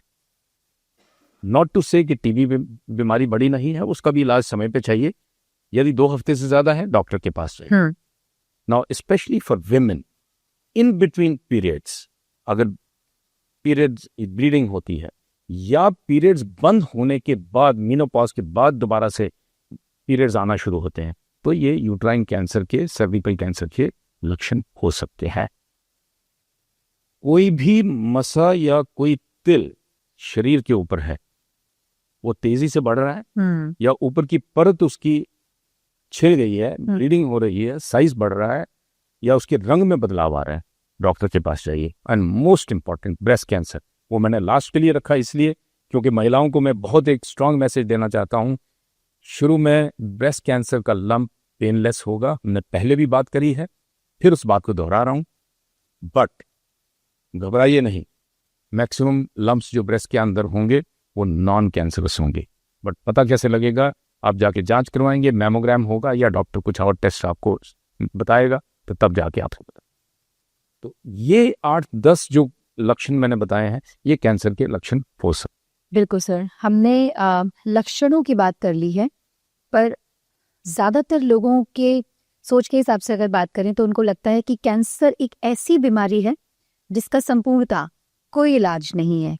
नॉट टू से कि टीबी बीमारी बड़ी नहीं है, उसका भी इलाज समय पे चाहिए। यदि 2 हफ्ते से ज्यादा है, डॉक्टर के पास जाइए। Now specially for women in between periods, अगर पीरियड्स ब्लीडिंग होती है या पीरियड्स बंद होने के बाद, मेनोपॉज के बाद दोबारा से पीरियड्स आना शुरू होते हैं, तो ये यूट्राइन कैंसर के, सर्विकल कैंसर के लक्षण हो सकते हैं। कोई भी मसा या कोई तिल शरीर के ऊपर है, वो तेजी से बढ़ रहा है या ऊपर की परत उसकी छिल गई है, ब्लीडिंग हो रही है, साइज बढ़ रहा है या उसके रंग में बदलाव आ रहा है, डॉक्टर के पास जाइए। And most important, breast cancer, वो मैंने लास्ट के लिए रखा इसलिए क्योंकि महिलाओं को मैं बहुत एक स्ट्रांग मैसेज देना चाहता हूं। शुरू में ब्रेस्ट कैंसर का लंप पेनलेस होगा, हमने पहले भी बात करी है, फिर उस बात को दोहरा रहा हूं। बट घबराइए नहीं, मैक्सिमम लंप्स जो ब्रेस्ट के अंदर होंगे वो नॉन कैंसरस होंगे। बट पता कैसे लगेगा? आप जाके जांच करवाएंगे, मैमोग्राम होगा या डॉक्टर कुछ और टेस्ट आपको बताएगा, तो तब जाके आपको पता। तो ये 8-10 जो लक्षण मैंने बताए हैं, ये कैंसर के लक्षण हो सकते। बिल्कुल सर, हमने लक्षणों की बात कर ली है, पर ज़्यादातर लोगों के सोच के हिसाब से अगर बात करें तो उनको लगता है कि कैंसर एक ऐसी बीमारी है जिसका संपूर्णता कोई इलाज नहीं है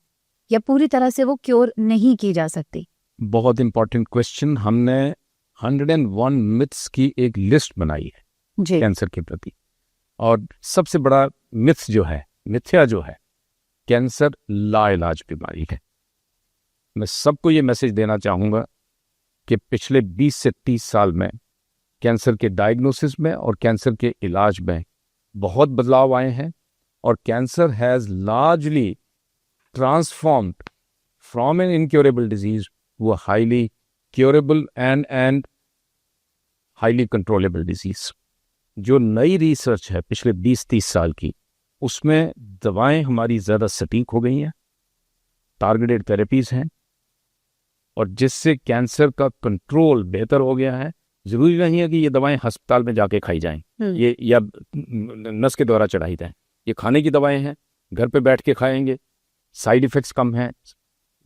या पूरी तरह से वो क्योर नहीं की जा सकती। बहुत इंपॉर्टेंट क्वेश्चन। हमने 101 मिथ्स की एक लिस्ट बनाई है जी कैंसर के प्रति, और सबसे बड़ा मिथ्स जो है, मिथ्या जो है, कैंसर लाइलाज बीमारी है। मैं सबको ये मैसेज देना चाहूँगा कि पिछले 20 से 30 साल में कैंसर के डायग्नोसिस में और कैंसर के इलाज में बहुत बदलाव आए हैं, और cancer has largely transformed from an incurable disease to a highly curable and highly controllable disease. जो नई रिसर्च है पिछले 20-30 साल की, उसमें दवाएं हमारी ज़्यादा सटीक हो गई हैं, टारगेटेड थेरेपीज हैं, और जिससे कैंसर का कंट्रोल बेहतर हो गया है। जरूरी नहीं है कि ये दवाएं अस्पताल में जाके खाई जाएं, ये या नस के द्वारा चढ़ाई जाएं। ये खाने की दवाएं हैं, घर पे बैठ के खाएंगे, साइड इफ़ेक्ट्स कम हैं।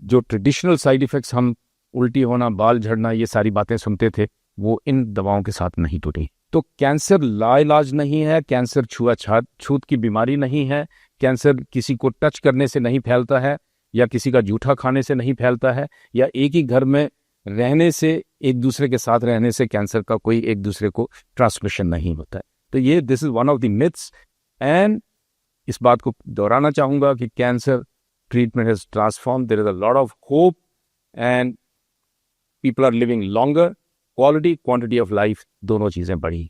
जो ट्रेडिशनल साइड इफ़ेक्ट्स हम उल्टी होना, बाल झड़ना, ये सारी बातें सुनते थे, वो इन दवाओं के साथ नहीं टूटी। तो कैंसर लाइलाज नहीं है, कैंसर छूत की बीमारी नहीं है, कैंसर किसी को टच करने से नहीं फैलता है, या किसी का जूठा खाने से नहीं फैलता है, या एक ही घर में रहने से, एक दूसरे के साथ रहने से कैंसर का कोई एक दूसरे को ट्रांसमिशन नहीं होता है। तो ये this is one of the myths, and इस बात को दोहराना चाहूँगा कि cancer treatment has transform, there is a lot of hope, and people are living longer, quality quantity of life दोनों चीज़ें बढ़ी।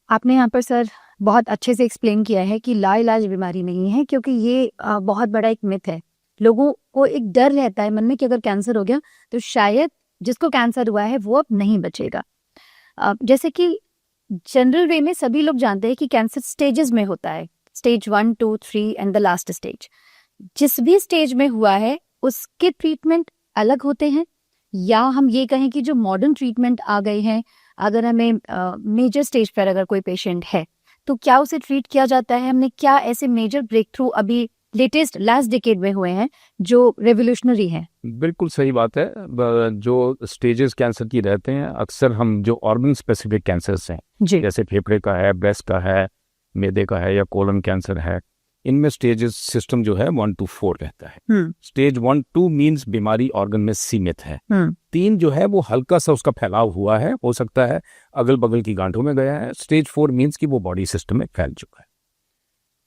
आपने यहाँ पर सर बहुत अच्छे से एक्सप्लेन किया है कि लाइलाज बीमारी नहीं है, क्योंकि ये बहुत बड़ा एक मिथ है। लोगों को एक डर रहता है मन में कि अगर कैंसर हो गया तो शायद जिसको कैंसर हुआ है वो अब नहीं बचेगा। जैसे कि जनरल वे में सभी लोग जानते हैं कि कैंसर स्टेजेस में होता है, stage 1, 2, 3 and the last stage. जिस भी स्टेज में हुआ है उसके ट्रीटमेंट अलग होते हैं, या हम ये कहें कि जो मॉडर्न ट्रीटमेंट आ गए हैं, अगर हमें मेजर स्टेज पर अगर कोई पेशेंट है तो क्या उसे ट्रीट किया जाता है? हमने क्या ऐसे मेजर ब्रेक थ्रू अभी लेटेस्ट लास्ट डिकेड में हुए हैं जो रेवोल्यूशनरी हैं? बिल्कुल सही बात है। जो स्टेजेस कैंसर की रहते हैं, अक्सर हम जो ऑर्गन स्पेसिफिक कैंसर्स हैं, जैसे फेफड़े का है, ब्रेस्ट का है, मैदे का है, या कोलन कैंसर है, इनमें स्टेजेस सिस्टम जो है 1 to 4 रहता है। स्टेज 1-2 मीन्स बीमारी ऑर्गन में सीमित है। 3 जो है वो हल्का सा उसका फैलाव हुआ है, हो सकता है अगल बगल की गांठों में गया है। स्टेज 4 मीन्स कि वो बॉडी सिस्टम में फैल चुका है।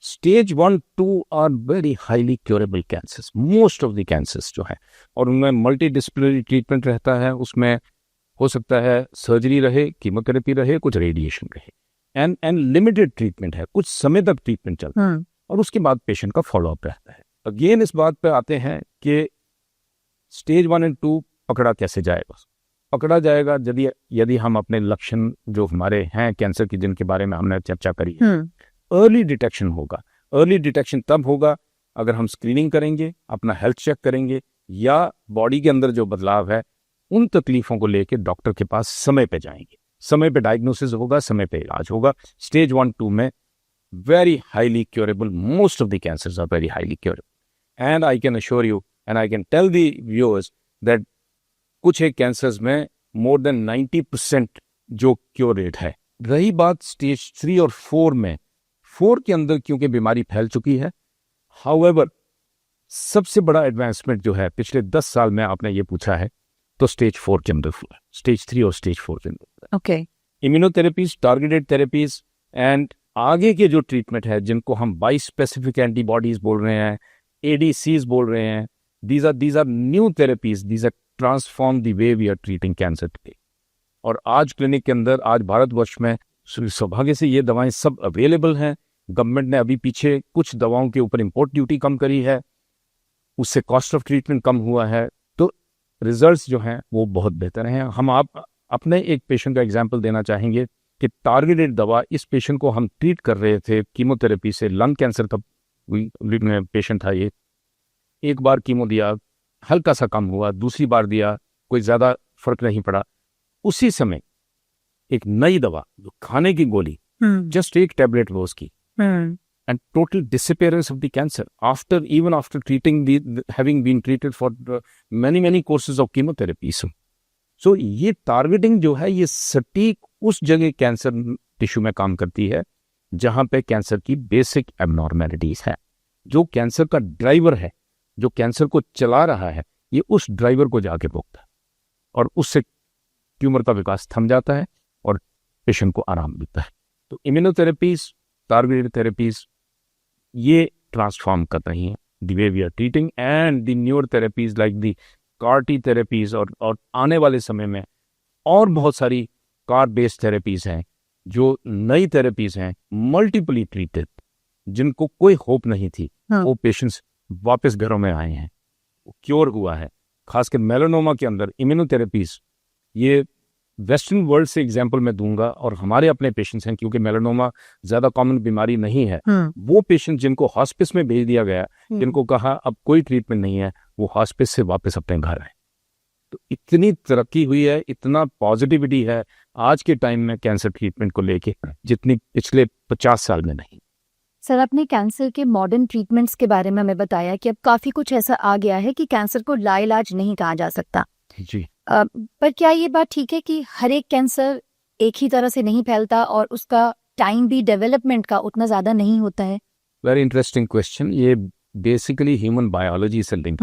Stage 1-2 are very highly curable cancers, most of the cancers जो है, और उनमें मल्टी डिसिप्लिनरी ट्रीटमेंट रहता है। उसमें हो सकता है सर्जरी रहे, कीमोथेरेपी रहे, कुछ रेडिएशन रहे, एंड लिमिटेड ट्रीटमेंट है, कुछ समय तक ट्रीटमेंट चलता है, और उसके बाद पेशेंट का फॉलोअप रहता है। अगेन इस बात पे आते हैं कि स्टेज 1 और 2 पकड़ा कैसे जाएगा? पकड़ा जाएगा यदि हम अपने लक्षण जो हमारे हैं कैंसर की, जिनके बारे में हमने चर्चा करी है, अर्ली डिटेक्शन होगा। अर्ली डिटेक्शन तब होगा अगर हम स्क्रीनिंग करेंगे, अपना हेल्थ चेक करेंगे, या बॉडी के अंदर जो बदलाव है उन तकलीफों को लेकर डॉक्टर के पास समय पे जाएंगे। समय पे डायग्नोसिस होगा, समय पे इलाज होगा। स्टेज 1-2 में very highly curable, most of the cancers are very highly curable, and I can assure you and I can tell the viewers that कुछ एक कैंसर्स में more than 90% जो क्योर रेट है। रही बात स्टेज 3 और 4 में, 4 के अंदर क्योंकि बीमारी फैल चुकी है, however सबसे बड़ा एडवांसमेंट जो है पिछले 10 साल में, आपने ये पूछा है, तो स्टेज 4 के अंदर हुआ, स्टेज 3 और स्टेज 4 के अंदर। Okay, immunotherapies, targeted therapies, and आगे के जो ट्रीटमेंट है जिनको हम बाई स्पेसिफिक एंटीबॉडीज बोल रहे हैं, ADCs बोल रहे हैं, these are new therapies, these are transform the way we are treating cancer today। और आज क्लिनिक के अंदर, आज भारतवर्ष में सौभाग्य से ये दवाएं सब अवेलेबल हैं। गवर्नमेंट ने अभी पीछे कुछ दवाओं के ऊपर इंपोर्ट ड्यूटी कम करी है, उससे कॉस्ट ऑफ ट्रीटमेंट कम हुआ है, तो रिजल्ट्स जो हैं वो बहुत बेहतर हैं। हम आप अपने एक पेशेंट का एग्जाम्पल देना चाहेंगे कि टारगेटेड दवा, इस पेशेंट को हम ट्रीट कर रहे थे कीमोथेरेपी से, लंग कैंसर का पेशेंट था ये। एक बार कीमो दिया, हल्का सा कम हुआ, दूसरी बार दिया, कोई ज़्यादा फर्क नहीं पड़ा। उसी समय एक नई दवा, खाने की गोली, जस्ट एक टैबलेट वो उसकी, and total disappearance of the cancer even after having been treated for many courses of chemotherapy। So ये टारगेटिंग जो है, ये सटीक उस जगह कैंसर टिश्यू में काम करती है जहां पे कैंसर की बेसिक एबनॉर्मेलिटीज है। जो कैंसर का ड्राइवर है, जो कैंसर को चला रहा है, ये उस ड्राइवर को जाके रोकता है, और उससे ट्यूमर का विकास थम जाता है और पेशेंट को आराम मिलता है। तो इम्यूनोथेरेपीज, टारगेटेड थेरेपीज, ये ट्रांसफॉर्म कर रही हैं the way we are treating, and the newer therapies like the CAR-T therapies और आने वाले समय में और बहुत सारी कार बेस्ड थेरेपीज हैं, जो नई थेरेपीज हैं, मल्टीपली ट्रीटेड, जिनको कोई होप नहीं थी, वो पेशेंट्स वापस घरों में आए हैं, क्योर हुआ है। खासकर मेलानोमा के अंदर इम्यूनोथेरेपीज, ये वेस्टर्न वर्ल्ड से एग्जांपल मैं दूंगा, और हमारे अपने पेशेंट्स हैं, क्योंकि मेलानोमा ज्यादा कॉमन बीमारी नहीं है। वो पेशेंट जिनको हॉस्पिस में भेज दिया गया, जिनको कहा अब कोई ट्रीटमेंट नहीं है, वो हॉस्पिस से वापस अपने घर आए। तो इतनी तरक्की हुई है, इतना पॉजिटिविटी है आज के टाइम में कैंसर ट्रीटमेंट को लेके, जितनी पिछले 50 साल में नहीं। सर, आपने कैंसर के मॉडर्न ट्रीटमेंट्स के बारे में हमें बताया कि अब काफी कुछ ऐसा आ गया है कि कैंसर को लाइलाज नहीं कहा जा सकता जी। पर क्या ये बात ठीक है कि हर एक कैंसर एक ही तरह से नहीं फैलता और उसका टाइम भी डेवलपमेंट का उतना ज्यादा नहीं होता है? Very interesting question. ये बेसिकली ह्यूमन बायोलॉजी से लिंक।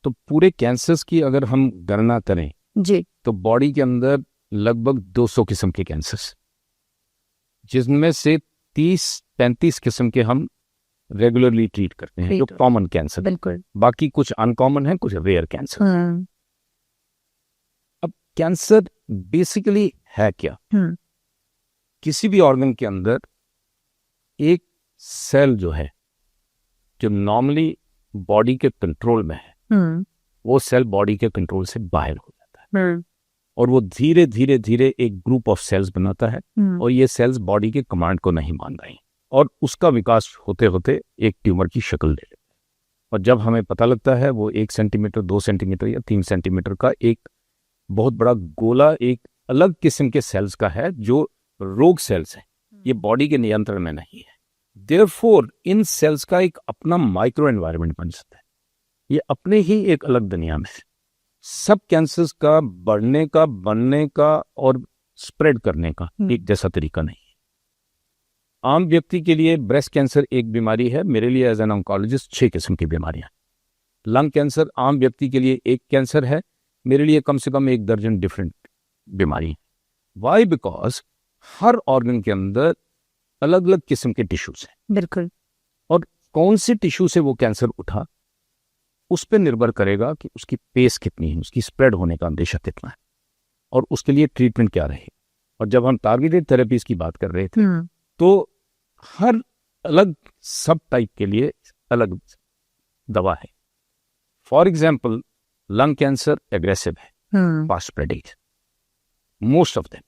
तो पूरे कैंसर्स की अगर हम गणना करें जी, तो बॉडी के अंदर लगभग 200 किस्म के कैंसर्स, जिनमें से 30-35 किस्म के हम रेगुलरली ट्रीट करते हैं, जो कॉमन कैंसर। बिल्कुल। बाकी कुछ अनकॉमन है, कुछ रेयर कैंसर। अब कैंसर बेसिकली है क्या? किसी भी ऑर्गन के अंदर एक सेल जो है, जो नॉर्मली बॉडी के कंट्रोल में है, वो सेल बॉडी के कंट्रोल से बाहर हो जाता है, और वो धीरे धीरे धीरे एक ग्रुप ऑफ सेल्स बनाता है, और ये सेल्स बॉडी के कमांड को नहीं मान रही, और उसका विकास होते होते एक ट्यूमर की शक्ल ले लेता है। और जब हमें पता लगता है वो 1 सेंटीमीटर, 2 सेंटीमीटर या 3 सेंटीमीटर का एक बहुत बड़ा गोला एक अलग किस्म के सेल्स का है, जो रोग सेल्स हैं, ये बॉडी के नियंत्रण में नहीं है। देयरफॉर इन सेल्स का एक अपना माइक्रो एनवायरनमेंट बन सकता है, ये अपने ही एक अलग दुनिया में है। सब कैंसर्स का बढ़ने का, बनने का और स्प्रेड करने का एक जैसा तरीका नहीं है। आम व्यक्ति के लिए ब्रेस्ट कैंसर एक बीमारी है, मेरे लिए एज एन ऑन्कोलॉजिस्ट 6 किस्म की बीमारियां। लंग कैंसर आम व्यक्ति के लिए एक कैंसर है, मेरे लिए कम से कम 1 दर्जन डिफरेंट बीमारी। वाई? बिकॉज हर ऑर्गन के अंदर अलग अलग किस्म के टिश्यूज हैं। बिल्कुल। और कौन से टिश्यू से वो कैंसर उठा, उस पर निर्भर करेगा कि उसकी पेस कितनी है, उसकी स्प्रेड होने का अंदेशा कितना है, और उसके लिए ट्रीटमेंट क्या रहेगी। और जब हम टारगेटेड थेरेपीज की बात कर रहे थे, तो हर अलग सब टाइप के लिए अलग दवा है। For example, lung cancer aggressive है, fast spreading, most of them.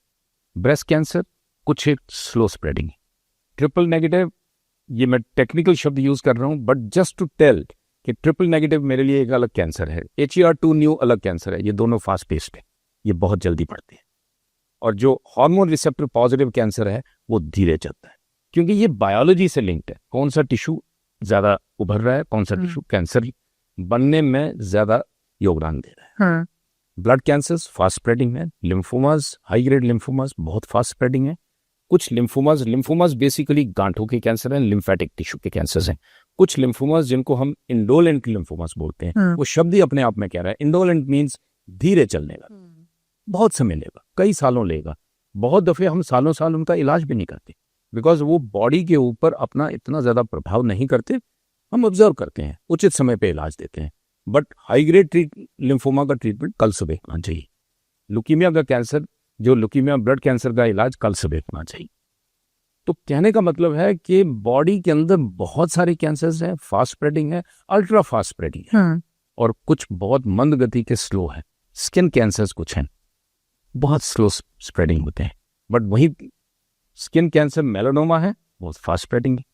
Breast cancer कुछ एक स्लो स्प्रेडिंग है। ट्रिपल नेगेटिव, ये मैं टेक्निकल शब्द यूज कर रहा हूं, बट जस्ट टू टेल कि ट्रिपल नेगेटिव मेरे लिए एक अलग कैंसर है, HER2 न्यू अलग कैंसर है। ये दोनों फास्ट पेस्ड है, ये बहुत जल्दी बढ़ते हैं। और जो हार्मोन रिसेप्टर पॉजिटिव कैंसर है, वो धीरे चलता है, क्योंकि ये बायोलॉजी से लिंक्ड है। कौन सा टिश्यू ज्यादा उभर रहा है, कौन सा टिश्यू कैंसर बनने में ज्यादा योगदान दे रहा है। ब्लड कैंसर्स फास्ट स्प्रेडिंग है, लिम्फोमास, हाई ग्रेड लिम्फोमास बहुत फास्ट स्प्रेडिंग है। कुछ लिम्फोमास बेसिकली गांठों के कैंसर हैं, लिम्फेटिक टिश्यू के कैंसर्स हैं। कुछ लिम्फोमास जिनको हम इंडोलेंट लिम्फोमास बोलते हैं, वो शब्द ही अपने आप में कह रहा है। इंडोलेंट मीन्स धीरे चलने का, बहुत समय लेगा, कई सालों लेगा। बहुत दफे हम सालों साल उनका इलाज भी नहीं करते, बिकॉज वो बॉडी के ऊपर अपना इतना ज्यादा प्रभाव नहीं करते। हम ऑब्जर्व करते हैं, उचित समय पे इलाज देते हैं। बट हाई ग्रेड लिम्फोमा का ट्रीटमेंट कल सुबह होना चाहिए। लुकीमिया का कैंसर, जो लुकीमिया ब्लड कैंसर का इलाज कल सुबह होना चाहिए। तो कहने का मतलब है कि बॉडी के अंदर बहुत सारे कैंसर्स हैं, फास्ट स्प्रेडिंग है, अल्ट्रा फास्ट स्प्रेडिंग है, और कुछ बहुत मंद गति के स्लो है। स्किन कैंसर्स कुछ हैं, बहुत स्लो स्प्रेडिंग होते हैं, बट वही स्किन कैंसर मेलानोमा है, बहुत फास्ट स्प्रेडिंग है।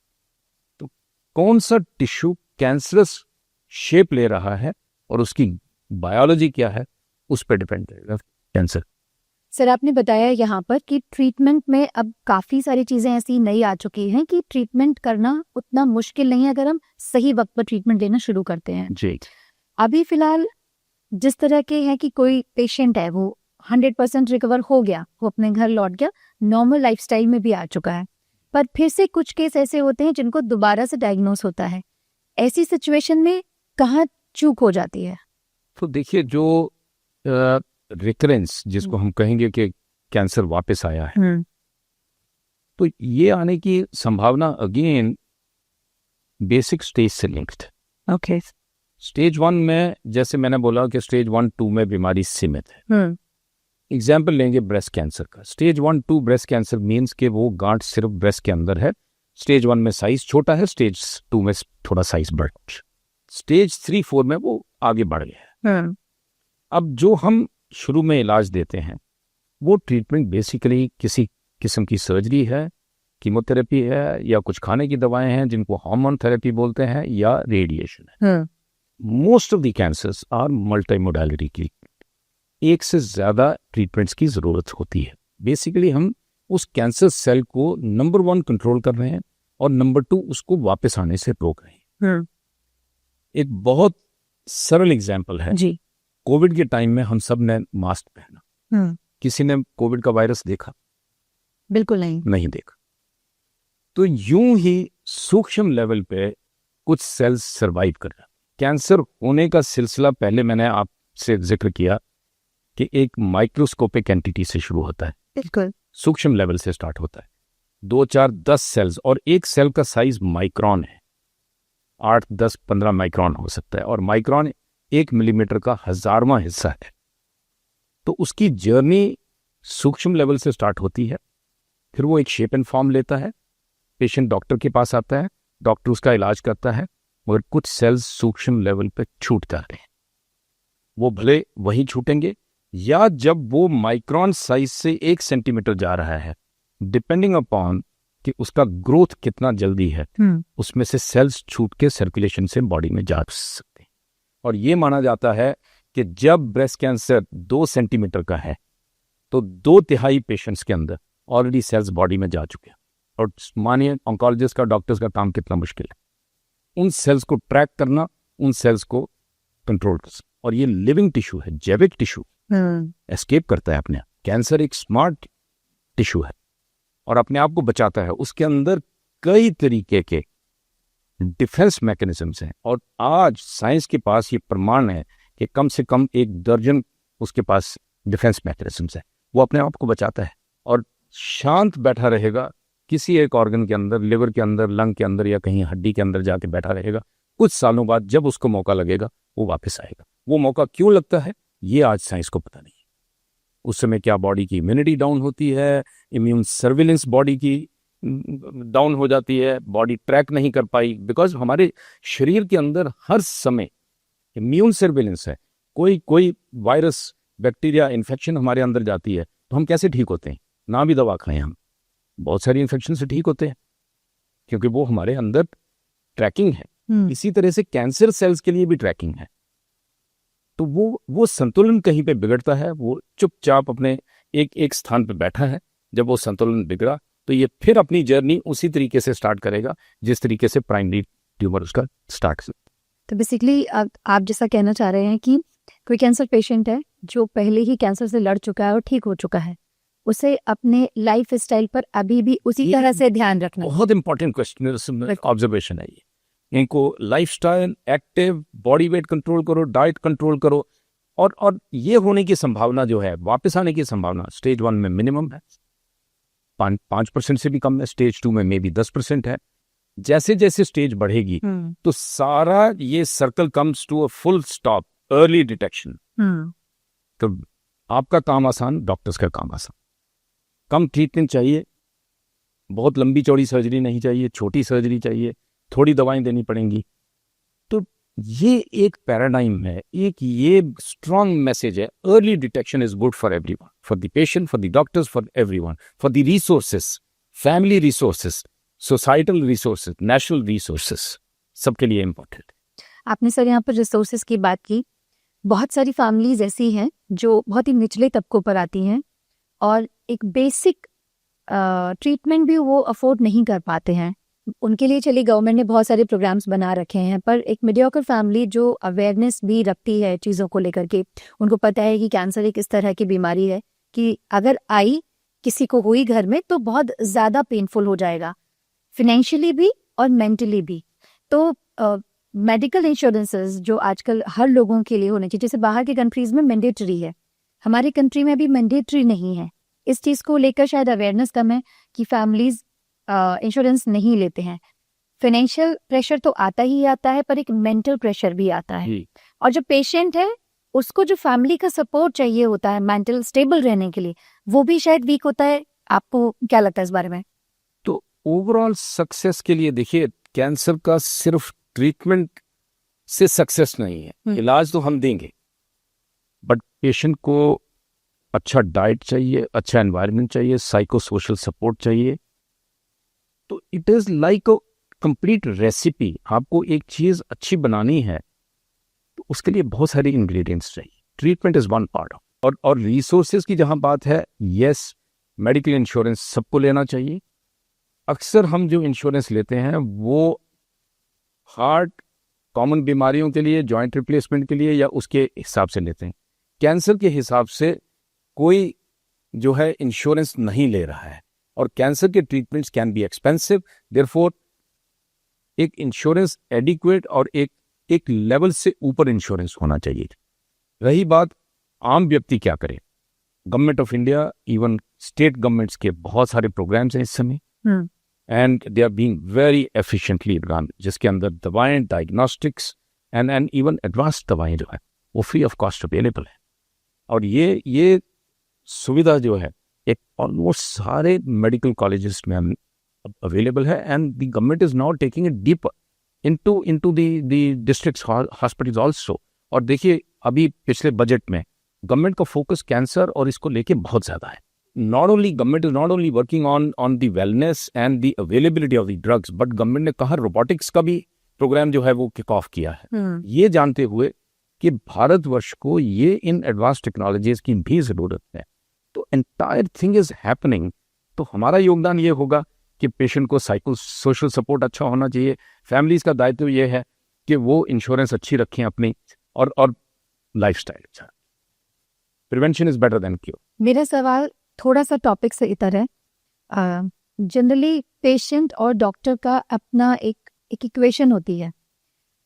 तो कौन सा टिश्यू कैंसरस शेप ले रहा है और उसकी बायोलॉजी क्या है, उस पर डिपेंड करेगा कैंसर। सर, आपने बताया यहाँ पर कि ट्रीटमेंट में अब काफी सारी चीजें ऐसी नई आ चुकी हैं कि ट्रीटमेंट करना उतना मुश्किल नहीं है अगर हम सही वक्त पर ट्रीटमेंट लेना शुरू करते हैं। जी। अभी फिलहाल जिस तरह के है कि कोई पेशेंट है वो 100% रिकवर हो गया, वो अपने घर लौट गया, नॉर्मल लाइफस्टाइल में भी आ चुका है, पर फिर से कुछ केस ऐसे होते हैं जिनको दोबारा से डायग्नोस होता है। ऐसी सिचुएशन में कहाँ चूक हो जाती है? तो देखिए, जो रिकरेंस जिसको हम कहेंगे कि कैंसर वापस आया है, तो ये आने की संभावना अगेन बेसिक स्टेज से लिंक्ड। ओके। स्टेज 1 में जैसे मैंने बोला कि स्टेज 1-2 में बीमारी सीमित है। एग्जाम्पल लेंगे ब्रेस्ट कैंसर का। स्टेज 1-2 ब्रेस्ट कैंसर मीन्स कि वो गांठ सिर्फ ब्रेस्ट के अंदर है। स्टेज 1 में साइज छोटा है, स्टेज 2 में थोड़ा साइज बड़ा, स्टेज 3-4 में वो आगे बढ़ गया है। अब जो हम शुरू में इलाज देते हैं वो ट्रीटमेंट बेसिकली किसी किस्म की सर्जरी है, कीमोथेरेपी है, या कुछ खाने की दवाएं हैं जिनको हार्मोन थेरेपी बोलते हैं, या रेडिएशन है। Most of the cancers are multi modality की, एक से ज्यादा ट्रीटमेंट्स की जरूरत होती है। बेसिकली हम उस कैंसर सेल को नंबर 1 कंट्रोल कर रहे हैं और नंबर 2 उसको वापस आने से रोक रहे हैं। एक बहुत सरल एग्जाम्पल है जी। कोविड के टाइम में हम सब ने मास्क पहना, किसी ने कोविड का वायरस देखा? बिल्कुल नहीं देखा। तो यूं ही सूक्ष्म लेवल पे कुछ सेल्स सरवाइव कर रहे हैं। कैंसर होने का सिलसिला पहले मैंने आपसे जिक्र किया कि एक माइक्रोस्कोपिक एंटिटी से शुरू होता है, बिल्कुल सूक्ष्म लेवल से स्टार्ट होता है। 2, 4, 10 सेल्स, और एक सेल का साइज माइक्रोन है, 8, 10, 15 माइक्रोन हो सकता है, और माइक्रोन 1 मिलीमीटर का 1000वां हिस्सा है। तो उसकी जर्नी सूक्ष्म लेवल से स्टार्ट होती है, फिर वो एक शेप एंड फॉर्म लेता है, पेशेंट डॉक्टर के पास आता है, डॉक्टर उसका इलाज करता है, मगर कुछ सेल्स सूक्ष्म लेवल पे छूट जाते हैं। वो भले वहीं छूटेंगे, या जब वो माइक्रोन साइज से 1 सेंटीमीटर जा रहा है, डिपेंडिंग अपॉन कि उसका ग्रोथ कितना जल्दी है, उसमें से सेल्स छूट के सर्कुलेशन से बॉडी में जा सकते हैं। और ये माना जाता है कि जब ब्रेस्ट कैंसर 2 सेंटीमीटर का है तो 2/3 पेशेंट्स के अंदर ऑलरेडी सेल्स बॉडी में जा चुके हैं। और मानिए ऑन्कोलॉजिस्ट का, डॉक्टर्स का काम कितना मुश्किल है, उन सेल्स को ट्रैक करना, उन सेल्स को कंट्रोल करना। और ये लिविंग टिश्यू है, जैविक टिश्यू, एस्केप करता है अपने आप। कैंसर एक स्मार्ट टिश्यू है और अपने आप को बचाता है। उसके अंदर कई तरीके के डिफेंस मैकेनिज्म्स हैं, और आज साइंस के पास ये प्रमाण है कि कम से कम 1 दर्जन उसके पास डिफेंस मैकेनिज्म्स हैं। वो अपने आप को बचाता है और शांत बैठा रहेगा किसी एक ऑर्गन के अंदर, लिवर के अंदर, लंग के अंदर, या कहीं हड्डी के अंदर जाके बैठा रहेगा। कुछ सालों बाद जब उसको मौका लगेगा वो वापस आएगा। वो मौका क्यों लगता है ये आज साइंस को पता नहीं है। उस समय क्या बॉडी की इम्यूनिटी डाउन होती है, इम्यून सर्विलेंस बॉडी की डाउन हो जाती है, बॉडी ट्रैक नहीं कर पाई, बिकॉज हमारे शरीर के अंदर हर समय इम्यून सर्विलेंस है। कोई वायरस, बैक्टीरिया, इन्फेक्शन हमारे अंदर जाती है तो हम कैसे ठीक होते हैं? ना भी दवा खाएं, हम बहुत सारी इन्फेक्शन से ठीक होते हैं, क्योंकि वो हमारे अंदर ट्रैकिंग है। इसी तरह से कैंसर सेल्स के लिए भी ट्रैकिंग है। तो वो संतुलन कहीं पे बिगड़ता है, वो चुपचाप अपने एक स्थान पे बैठा है। जब वो संतुलन बिगड़ा तो ये फिर अपनी जर्नी उसी तरीके से स्टार्ट करेगा जिस तरीके से प्राइमरी ट्यूमर उसका स्टार्ट। तो बेसिकली आप जैसा कहना चाह रहे हैं कि कोई कैंसर पेशेंट है जो पहले ही कैंसर से लड़ चुका है और ठीक हो चुका है, उसे अपने लाइफ स्टाइल पर अभी भी उसी तरह से ध्यान रखना। बहुत इंपॉर्टेंट क्वेश्चन, ऑब्जर्वेशन है ये। इनको lifestyle, active, body weight control करो, डाइट कंट्रोल करो, और ये होने की संभावना जो है, वापस आने की संभावना स्टेज 1 में मिनिमम है, 5% से भी कम है, स्टेज 2 में मे बी 10% है। जैसे जैसे स्टेज बढ़ेगी तो सारा ये circle comes to a full stop, early detection. तो आपका काम आसान, डॉक्टर्स का काम आसान। कम ट्रीटमेंट चाहिए, बहुत लंबी चौड़ी सर्जरी नहीं चाहिए, छोटी सर्जरी चाहिए, थोड़ी दवाएं देनी पड़ेंगी। तो ये एक पैराडाइम है, एक ये स्ट्रॉन्ग मैसेज है। Early detection is good for everyone, for the patient, for the doctors, for everyone, for the resources, family resources, societal resources, national resources, सबके लिए इम्पोर्टेंट। आपने सर यहाँ पर रिसोर्सेस की बात की। बहुत सारी फैमिलीज ऐसी हैं जो बहुत ही निचले तबकों पर आती हैं और एक बेसिक ट्रीटमेंट भी वो अफोर्ड नहीं कर पाते हैं। उनके लिए चलिए गवर्नमेंट ने बहुत सारे प्रोग्राम्स बना रखे हैं, पर एक मीडियोकर फैमिली जो अवेयरनेस भी रखती है चीज़ों को लेकर के, उनको पता है कि कैंसर एक इस तरह की बीमारी है कि अगर आई, किसी को हुई घर में, तो बहुत ज़्यादा पेनफुल हो जाएगा, फिनेंशियली भी और मेंटली भी। तो मेडिकल इंश्योरेंसेस जो आजकल हर लोगों के लिए होने चाहिए, जैसे बाहर के कंट्रीज में मैंडेटरी है, हमारे कंट्री में भी मैंडेटरी नहीं है। इस चीज़ को लेकर शायद अवेयरनेस कम है कि फैमिलीज इंश्योरेंस नहीं लेते हैं। फाइनेंशियल प्रेशर तो आता ही आता है, पर एक मेंटल प्रेशर भी आता है। और जो पेशेंट है उसको जो फैमिली का सपोर्ट चाहिए होता है मेंटल स्टेबल रहने के लिए, वो भी शायद वीक होता है। आपको क्या लगता है इस बारे में? तो ओवरऑल सक्सेस के लिए देखिए, कैंसर का सिर्फ ट्रीटमेंट से सक्सेस नहीं है। इलाज तो हम देंगे, बट पेशेंट को अच्छा डाइट चाहिए, अच्छा एनवायरनमेंट चाहिए, साइको सोशल सपोर्ट चाहिए। तो it is like a complete recipe. आपको एक चीज अच्छी बनानी है तो उसके लिए बहुत सारे इंग्रेडिएंट्स चाहिए। Treatment is one part. और रिसोर्सेज की जहां बात है, यस, मेडिकल इंश्योरेंस सबको लेना चाहिए। अक्सर हम जो इंश्योरेंस लेते हैं वो हार्ट, कॉमन बीमारियों के लिए, जॉइंट रिप्लेसमेंट के लिए या उसके हिसाब से लेते हैं। कैंसर के हिसाब से कोई जो है इंश्योरेंस नहीं ले रहा है, और कैंसर के treatments can be expensive. Therefore एक इंश्योरेंस एडिक्वेट और एक लेवल से ऊपर इंश्योरेंस होना चाहिए। रही बात आम व्यक्ति क्या करे, government of India, even state governments के बहुत सारे प्रोग्राम्स हैं इस समय, and they are being very efficiently run, जिसके अंदर दवाएं, डायग्नोस्टिक्स एंड इवन एडवांस दवाएं जो है वो फ्री ऑफ कॉस्ट अवेलेबल है। और ये सुविधा जो है एक ऑलमोस्ट सारे मेडिकल कॉलेजेस में अवेलेबल है, and the government is now taking it deeper into the district hospitals also. और देखिए अभी पिछले बजट में गवर्नमेंट का फोकस कैंसर और इसको लेके बहुत ज्यादा है। Not only government is not only working on the wellness and the availability of the drugs, but government ने कहा रोबोटिक्स का भी प्रोग्राम जो है वो किक ऑफ किया है। ये जानते हुए कि भारतवर्ष को ये इन एडवांस टेक्नोलॉजीज की भी जरूरत है। तो एंटायर थिंग इज हैपनिंग। तो हमारा योगदान ये होगा कि पेशेंट को साइको सोशल सपोर्ट अच्छा होना चाहिए। फैमिलीज का दायित्व ये है कि वो इंश्योरेंस अच्छी रखें अपनी, और लाइफस्टाइल अच्छा। Prevention is better than cure. मेरा सवाल थोड़ा सा टॉपिक से इतर है। जनरली पेशेंट और डॉक्टर का अपना एक इक्वेशन होती है।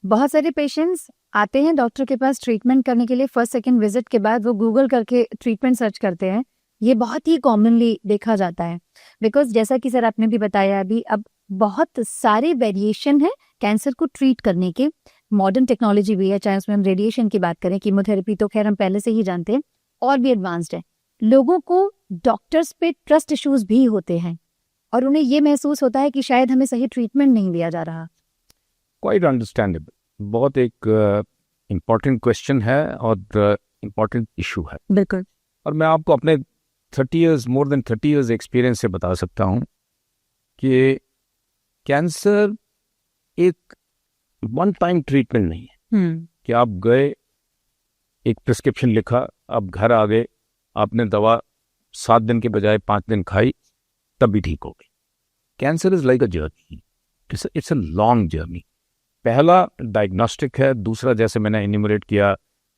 बहुत सारे पेशेंट्स आते हैं डॉक्टर के पास ट्रीटमेंट करने के लिए, फर्स्ट सेकंड विजिट के बाद वो गूगल करके ट्रीटमेंट सर्च करते हैं। ये बहुत ही कॉमनली देखा जाता है, बिकॉज जैसा कि सर आपने भी बताया अभी, अब बहुत सारे वेरिएशन है कैंसर को ट्रीट करने के। मॉडर्न टेक्नोलॉजी भी है, चाहे उसमें हम रेडिएशन की बात करें, कीमोथेरेपी तो खैर हम पहले से ही जानते हैं, और भी एडवांस्ड है। लोगों को डॉक्टर्स पे ट्रस्ट इश्यूज भी होते हैं, और उन्हें ये महसूस होता है कि शायद हमें सही ट्रीटमेंट नहीं दिया जा रहा। Quite understandable. बहुत एक इम्पॉर्टेंट क्वेश्चन है और इम्पॉर्टेंट इशू है। बिल्कुल। और मैं आपको अपने 30 years, more than 30 years experience से बता सकता हूँ कि कैंसर एक वन टाइम ट्रीटमेंट नहीं है कि आप गए, एक प्रिस्क्रिप्शन लिखा, आप घर आ गए, आपने दवा 7 दिन के बजाय 5 दिन खाई, तब भी ठीक हो गई। Cancer is like a journey, it's a long journey. पहला डायग्नोस्टिक है, दूसरा जैसे मैंने एन्यूमरेट किया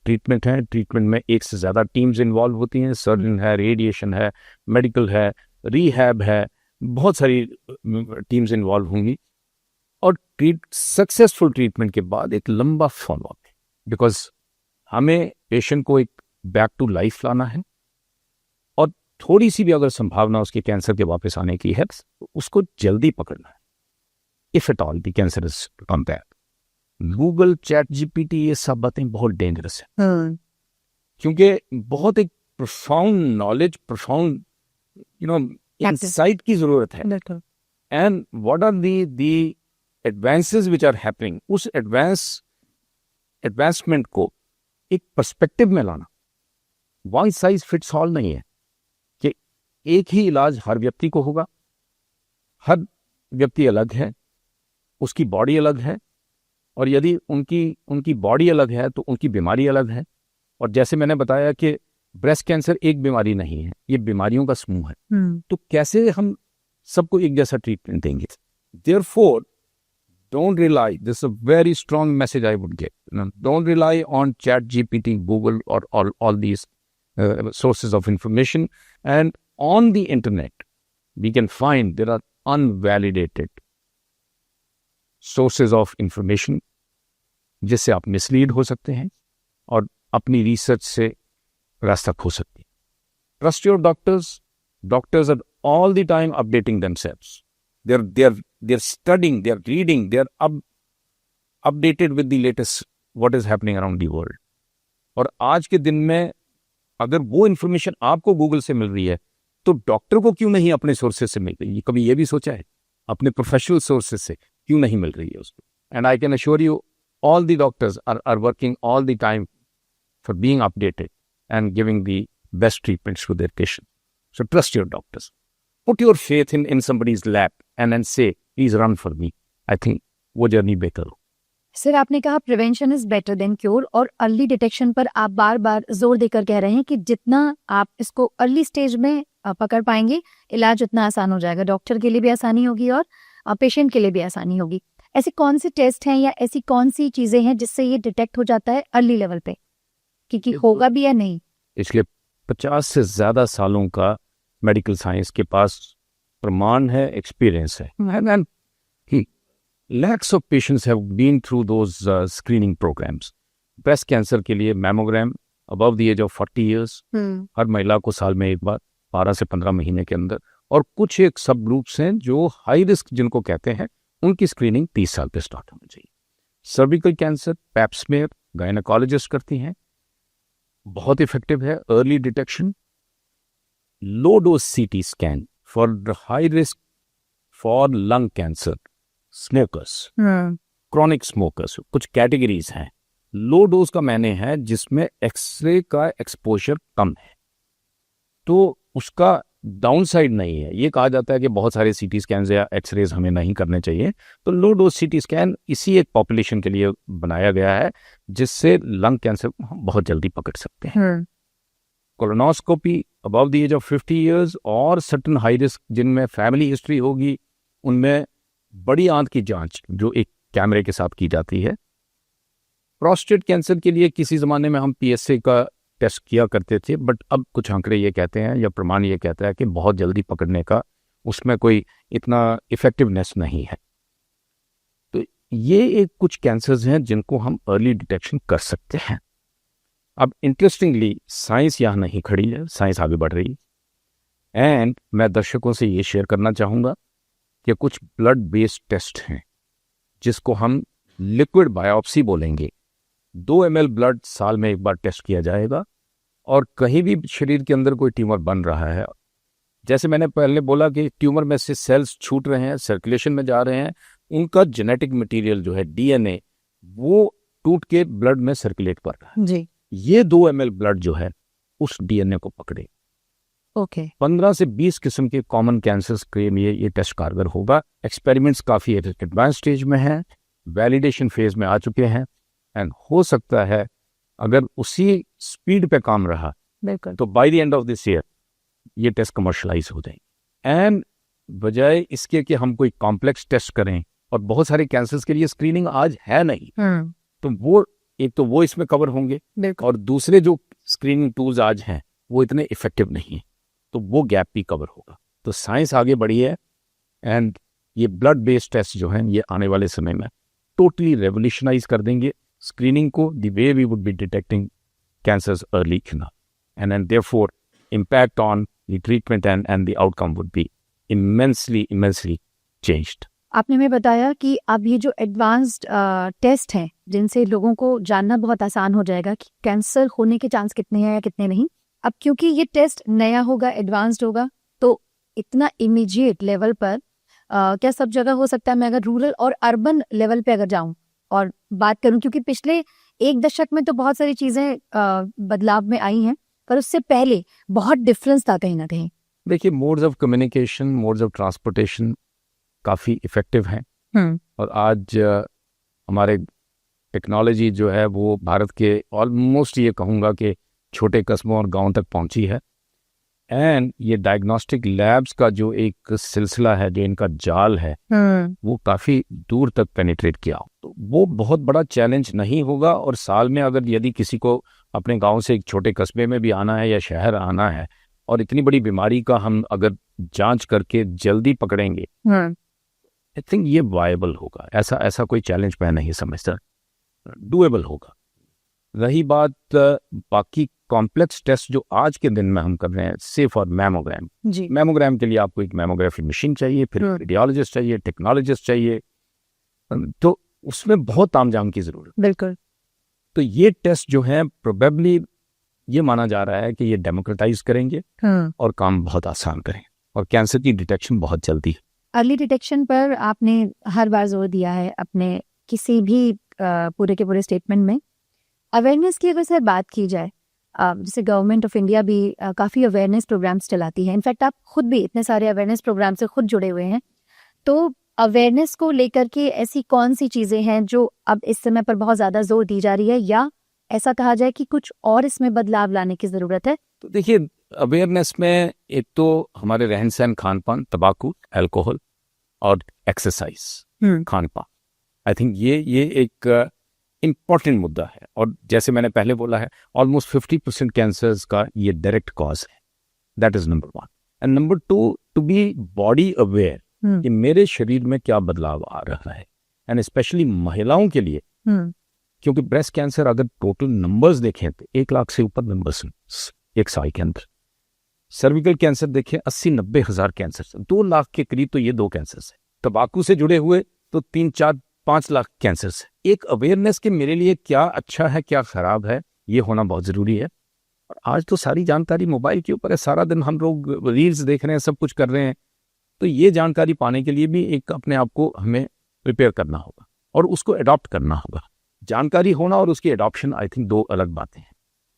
ट्रीटमेंट है। ट्रीटमेंट में एक से ज़्यादा टीम्स इन्वॉल्व होती हैं, सर्जन है, रेडिएशन है, मेडिकल है, रिहैब है, बहुत सारी टीम्स इन्वॉल्व होंगी। और सक्सेसफुल ट्रीटमेंट के बाद एक लंबा फॉलोअप है, बिकॉज हमें पेशेंट को एक बैक टू लाइफ लाना है, और थोड़ी सी भी अगर संभावना उसके कैंसर के वापस आने की है तो उसको जल्दी पकड़ना है। If at all the cancer is on that. Google, chat GPT, ये सब बातें बहुत डेंजरस है, क्योंकि बहुत एक प्रोफाउंड नॉलेज, प्रोफाउंड इंसाइट की जरूरत है। And what are the advances which are happening, उस एडवांसमेंट को एक पर्सपेक्टिव में लाना। वन साइज फिट्स ऑल नहीं है कि एक ही इलाज हर व्यक्ति को होगा। हर व्यक्ति अलग है, उसकी बॉडी अलग है, और यदि उनकी बॉडी अलग है तो उनकी बीमारी अलग है। और जैसे मैंने बताया कि ब्रेस्ट कैंसर एक बीमारी नहीं है, ये बीमारियों का समूह है। तो कैसे हम सबको एक जैसा ट्रीटमेंट देंगे? Therefore don't rely, this is a very strong message I would give, don't rely on chat GPT, Google, or all these sources of information. And on the internet we can find there are unvalidated sources of information जिससे आप mislead हो सकते हैं और अपनी research से रास्ता खो सकते हैं। Trust your doctors. Doctors are all the time updating themselves. They're they are studying, they are reading, they are updated with the latest what is happening around the world. और आज के दिन में अगर वो इन्फॉर्मेशन आपको गूगल से मिल रही है तो डॉक्टर को क्यों नहीं अपने सोर्सेज से मिल रही है? कभी ये भी सोचा है? अपने प्रोफेशनल सोर्सेज से क्यों नहीं मिल रही है उसको? And I can assure you all the doctors are working all the time for being updated and giving the best treatments to their patients. So trust your doctors. Put your faith in somebody's lap and then say, please run for me. I think वो journey बेहतर हो. Sir, आपने कहा prevention is better than cure, और early detection पर आप बार बार जोर देकर कह रहे हैं कि जितना आप इसको अर्ली स्टेज में पकड़ पाएंगे, इलाज उतना आसान हो जाएगा. डॉक्टर के लिए भी आसानी होगी और पेशेंट के लिए भी आसानी होगी. ऐसे कौन से टेस्ट हैं या ऐसी कौन सी चीजें हैं जिससे ये डिटेक्ट हो जाता है अर्ली लेवल पे कि होगा भी या नहीं? इसलिए 50 से ज्यादा सालों का मेडिकल साइंस के पास प्रमाण है, एक्सपीरियंस है. And lakhs of patients have been through those screening programs. Breast cancer के लिए mammogram above the age of 40 years हर महिला को साल में एक बार 12 से 15 महीने के अंदर. और कुछ एक सब ग्रुप्स हैं जो हाई रिस्क जिनको कहते हैं, उनकी स्क्रीनिंग 30 साल पे स्टार्ट होनी चाहिए. Cervical cancer pap smear gynaecologist करती हैं, बहुत इफेक्टिव है early detection. Low dose CT scan for high risk for lung cancer, smokers, chronic smokers, कुछ कैटेगरीज हैं. लो डोज का मायने है जिसमें एक्सरे का एक्सपोजर कम है, तो उसका डाउन साइड नहीं है. ये कहा जाता है कि बहुत सारे सीटी स्कैन या एक्सरेज हमें नहीं करने चाहिए, तो लो डोज सीटी स्कैन इसी एक पॉपुलेशन के लिए बनाया गया है जिससे लंग कैंसर हम बहुत जल्दी पकड़ सकते हैं. Colonoscopy above the age of 50 years और सर्टन हाई रिस्क जिनमें फैमिली हिस्ट्री होगी, उनमें बड़ी आंत की जांच जो एक कैमरे के साथ की जाती है. प्रोस्टेट कैंसर के लिए किसी ज़माने में हम PSA का टेस्ट किया करते थे, बट अब कुछ आंकड़े ये कहते हैं या प्रमाण ये कहता है कि बहुत जल्दी पकड़ने का उसमें कोई इतना इफेक्टिवनेस नहीं है. तो ये एक कुछ कैंसर्स हैं जिनको हम अर्ली डिटेक्शन कर सकते हैं. अब इंटरेस्टिंगली साइंस यहाँ नहीं खड़ी है, साइंस आगे बढ़ रही है. एंड मैं दर्शकों से ये शेयर करना चाहूँगा कि कुछ ब्लड बेस्ड टेस्ट हैं जिसको हम लिक्विड बायोप्सी बोलेंगे. 2 ml ब्लड साल में एक बार टेस्ट किया जाएगा और कहीं भी शरीर के अंदर कोई ट्यूमर बन रहा है, जैसे मैंने पहले बोला कि ट्यूमर में से सेल्स छूट रहे हैं, सर्कुलेशन में जा रहे हैं, उनका जेनेटिक मटेरियल जो है DNA वो टूट के ब्लड में सर्कुलेट कर रहा है जी. ये 2 ml ब्लड जो है उस DNA को पकड़े. ओके. 15 से 20 किस्म के कॉमन कैंसर्स के लिए ये टेस्ट कारगर होगा. एक्सपेरिमेंट्स काफ़ी एडवांस स्टेज में हैं, वैलिडेशन फेज में आ चुके हैं. एंड हो सकता है अगर उसी स्पीड पे काम रहा तो by the end of this year ये टेस्ट कमर्शलाइज हो जाएंगे. एंड बजाय इसके कि हम कोई कॉम्प्लेक्स टेस्ट करें, और बहुत सारे कैंसर्स के लिए स्क्रीनिंग आज है नहीं, तो वो एक तो वो इसमें कवर होंगे, और दूसरे जो स्क्रीनिंग टूल्स आज हैं वो इतने इफेक्टिव नहीं है, तो वो गैप भी कवर होगा. तो साइंस आगे बढ़ी है एंड ये ब्लड बेस्ड टेस्ट जो हैं ये आने वाले समय में टोटली रेवोल्यूशनाइज कर देंगे स्क्रीनिंग को, the way we would be detecting cancers early enough, and therefore impact on the treatment and the outcome would be immensely changed. आपने हमें बताया कि अब ये जो एडवांस्ड टेस्ट हैं जिनसे लोगों को जानना बहुत आसान हो जाएगा कि कैंसर होने के चांस कितने हैं या कितने नहीं. अब क्योंकि ये टेस्ट नया होगा, एडवांस्ड होगा, तो इतना इमीडिएट लेवल पर क्या सब जगह हो सकता है? मैं अगर रूरल और अर्बन लेवल पे अगर जाऊं और बात करूं, क्योंकि पिछले 1 दशक में तो बहुत सारी चीजें बदलाव में आई हैं, पर उससे पहले बहुत डिफरेंस था कहीं ना कहीं. देखिए, modes of communication, modes of transportation काफ़ी इफेक्टिव हैं. और आज हमारे टेक्नोलॉजी जो है वो भारत के ऑलमोस्ट ये कहूँगा कि छोटे कस्बों और गांव तक पहुंची है. एंड ये डायग्नोस्टिक लैब्स का जो एक सिलसिला है, जो इनका जाल है, वो काफ़ी दूर तक पेनिट्रेट किया. तो वो बहुत बड़ा चैलेंज नहीं होगा. और साल में अगर यदि किसी को अपने गांव से एक छोटे कस्बे में भी आना है या शहर आना है और इतनी बड़ी बीमारी का हम अगर जांच करके जल्दी पकड़ेंगे, आई थिंक ये वायबल होगा. ऐसा कोई चैलेंज मैं नहीं समझता, डूएबल होगा. रही बात बाकी कॉम्प्लेक्स टेस्ट जो आज के दिन में हम कर रहे हैं, से फॉर मैमोग्राम, जी मैमोग्राम के लिए आपको एक मैमोग्राफी मशीन चाहिए, फिर रेडियोलॉजिस्ट चाहिए, टेक्नोलॉजिस्ट चाहिए, तो उसमें बहुत तामझाम की जरूरत। बिल्कुल। तो ये टेस्ट जो है प्रोबेबली ये माना जा रहा है कि ये डेमोक्रेटाइज करेंगे और काम बहुत आसान करेंगे, और कैंसर की डिटेक्शन बहुत जल्दी है। अर्ली डिटेक्शन पर आपने हर बार जोर दिया है अपने किसी भी पूरे के पूरे स्टेटमेंट में। अवेयरनेस की अगर सर बात की जाए, जैसे गवर्नमेंट ऑफ इंडिया भी काफ़ी अवेयरनेस प्रोग्राम्स चलाती है, इनफैक्ट आप खुद भी इतने सारे अवेयरनेस प्रोग्राम से खुद जुड़े हुए हैं, तो अवेयरनेस को लेकर के ऐसी कौन सी चीज़ें हैं जो अब इस समय पर बहुत ज़्यादा जोर दी जा रही है, या ऐसा कहा जाए कि कुछ और इसमें बदलाव लाने की ज़रूरत है? तो देखिए, अवेयरनेस में एक तो हमारे रहन सहन, खान पान, तंबाकू, अल्कोहल और एक्सरसाइज, खान पान, आई थिंक ये एक इम्पॉर्टेंट मुद्दा है। और जैसे मैंने पहले बोला है, ऑलमोस्ट 50% कैंसर्स का ये डायरेक्ट कॉज है। That is number 1। And number 2, to be body aware कि मेरे शरीर में क्या बदलाव आ रहा है, एंड स्पेशली महिलाओं के लिए, क्योंकि ब्रेस्ट कैंसर अगर टोटल नंबर्स देखें तो 1 लाख से ऊपर नंबर्स एक साल के अंदर। सर्विकल कैंसर देखें 80-90 हज़ार कैंसर, 2 लाख के करीब तो ये 2 कैंसर है। तंबाकू से जुड़े हुए तो 3-4-5 लाख कैंसर है। एक अवेयरनेस के मेरे लिए क्या अच्छा है क्या खराब है, ये होना बहुत जरूरी है। और आज तो सारी जानकारी मोबाइल के ऊपर है, सारा दिन हम लोग रील्स देख रहे हैं, सब कुछ कर रहे हैं, तो ये जानकारी पाने के लिए भी एक अपने आप को हमें प्रिपेयर करना होगा और उसको अडॉप्ट करना होगा। जानकारी होना और उसकी अडॉप्शन, आई थिंक 2 अलग बातें हैं।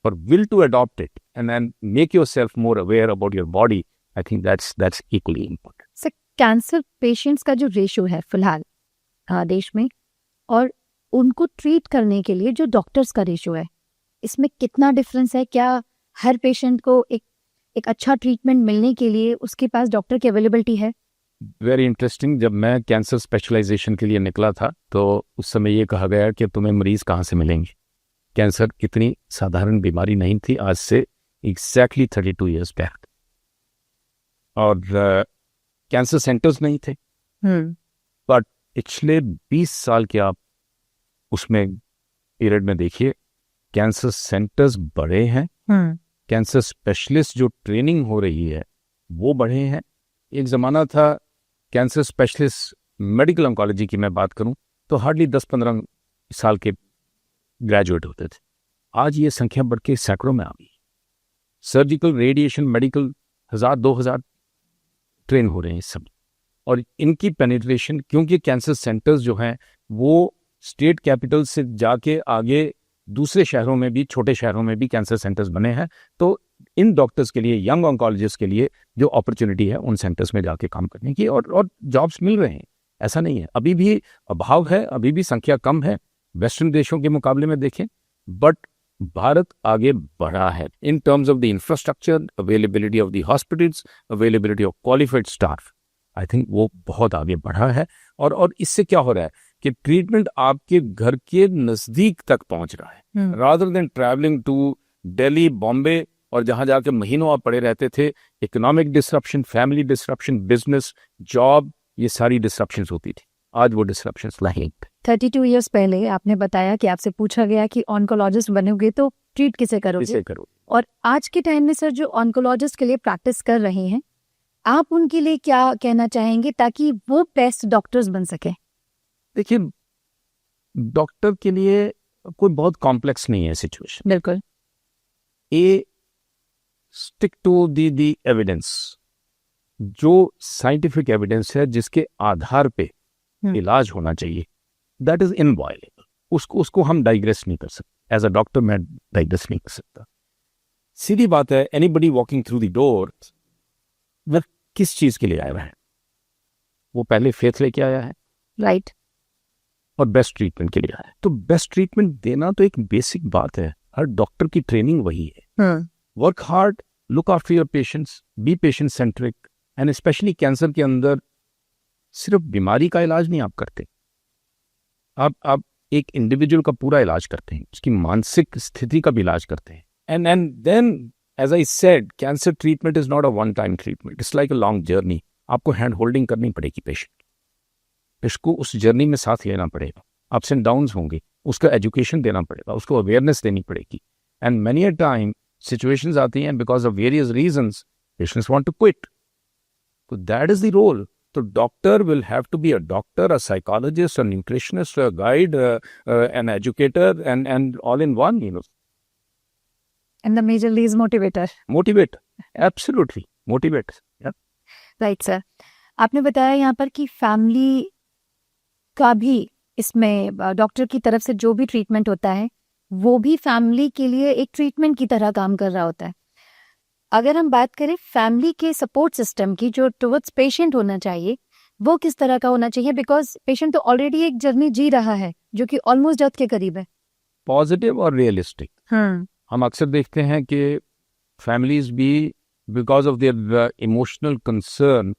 पर will to adopt it and then make yourself more aware about your body, I think that's equally important. Sir, cancer patients का जो रेशो है फिलहाल देश में, और उनको ट्रीट करने के लिए जो डॉक्टर्स का रेशो है, इसमें कितना डिफरेंस है? क्या हर पेशेंट को एक अच्छा ट्रीटमेंट मिलने के लिए उसके पास डॉक्टर की अवेलेबिलिटी है? Very interesting. जब मैं कैंसर स्पेशलाइजेशन के लिए निकला था तो उस समय ये कहा गया कि तुम्हें मरीज कहाँ से मिलेंगे। कैंसर इतनी साधारण बीमारी नहीं थी आज से एग्जैक्टली 32 ईयर्स बैक, और कैंसर सेंटर्स नहीं थे। बट पिछले 20 साल के आप उसमें पीरियड में देखिए, कैंसर सेंटर्स बढ़े हैं, कैंसर स्पेशलिस्ट जो ट्रेनिंग हो रही है वो बढ़े हैं। एक ज़माना था कैंसर स्पेशलिस्ट, मेडिकल ऑन्कोलॉजी की मैं बात करूं तो हार्डली 10-15 साल के ग्रेजुएट होते थे। आज ये संख्या बढ़ के सैकड़ों में आ गई। सर्जिकल, रेडिएशन, मेडिकल 1000-2000 ट्रेन हो रहे हैं इस समय, और इनकी पेनिट्रेशन, क्योंकि कैंसर सेंटर्स जो हैं वो स्टेट कैपिटल से जाके आगे दूसरे शहरों में भी, छोटे शहरों में भी कैंसर सेंटर्स बने हैं, तो इन डॉक्टर्स के लिए, यंग ऑन्कोलॉजिस्ट के लिए जो अपॉर्चुनिटी है उन सेंटर्स में जाके काम करने की, और जॉब्स मिल रहे हैं, ऐसा नहीं है। अभी भी अभाव है, अभी भी संख्या कम है वेस्टर्न देशों के मुकाबले में देखें, बट भारत आगे बढ़ा है in terms of the infrastructure, availability of the hospitals, availability of qualified staff. I think वो बहुत आगे बढ़ा है, और इससे क्या हो रहा है कि ट्रीटमेंट आपके घर के नजदीक तक पहुंच रहा है, rather than travelling to Delhi, Bombay, और जहां जाके महीनों आप पड़े रहते थे। Economic disruption, family disruption, business, job, ये सारी डिसरप्शंस होती थी। आज वो डिसरप्शंस नहीं। 32 ईयर्स पहले आपने बताया कि आपसे पूछा गया कि ऑन्कोलॉजिस्ट बनोगे तो ट्रीट किसे करोगे? और आज के टाइम में सर जो ऑन्कोलॉजिस्ट के लिए प्रैक्टिस कर रहे हैं, आप उनके लिए क्या कहना चाहेंगे ताकि वो बेस्ट डॉक्टर्स बन सके? देखिए, डॉक्टर के लिए कोई बहुत कॉम्प्लेक्स नहीं है सिचुएशन। बिल्कुल। स्टिक टू दी एविडेंस, जो साइंटिफिक एविडेंस है जिसके आधार पे इलाज होना चाहिए, दैट इज इनवायलेबल। उसको हम डाइग्रेस नहीं कर सकते। एज अ डॉक्टर मैं डाइग्रेस नहीं कर सकता। सीधी बात है, anybody walking through the door, वह किस चीज के लिए आया है? वो पहले फेथ लेके आया है, राइट, और बेस्ट ट्रीटमेंट के लिए आया है। तो बेस्ट ट्रीटमेंट देना तो एक बेसिक बात है, हर डॉक्टर की ट्रेनिंग वही है। Work hard, look after your patients, be patient centric, and specially cancer के अंदर सिर्फ बीमारी का इलाज नहीं आप करते, आप एक इंडिविजुअल का पूरा इलाज करते हैं, उसकी मानसिक स्थिति का भी इलाज करते हैं। And then as I said, cancer treatment is not a one time treatment, it's like a long journey. आपको हैंड होल्डिंग करनी पड़ेगी पेशेंट, इसको उस जर्नी में साथ लेना पड़ेगा, अप्स एंड डाउन्स होंगे, उसका एजुकेशन देना पड़ेगा, उसको अवेयरनेस देनी पड़ेगी। And many a time situations आती हैं because of various reasons, patients want to quit, तो दैट इज द रोल. तो doctor will have to be a doctor, a psychologist, a nutritionist, a guide, an educator, and all in one, And the majorly is motivator. motivate, absolutely motivate. Yeah. Right sir. आपने बताया यहाँ पर कि family का भी इसमें doctor की तरफ से जो भी ट्रीटमेंट होता है वो भी फैमिली के लिए एक ट्रीटमेंट की तरह काम कर रहा होता है. अगर हम बात करें फैमिली के सपोर्ट सिस्टम की जो टुवर्ड्स पेशेंट होना चाहिए, वो किस तरह का होना चाहिए? बिकॉज पेशेंट तो ऑलरेडी एक जर्नी जी रहा है जो कि ऑलमोस्ट डेथ के करीब है. पॉजिटिव और रियलिस्टिक. हम अक्सर देखते हैं कि फैमिलीज भी because of their emotional concern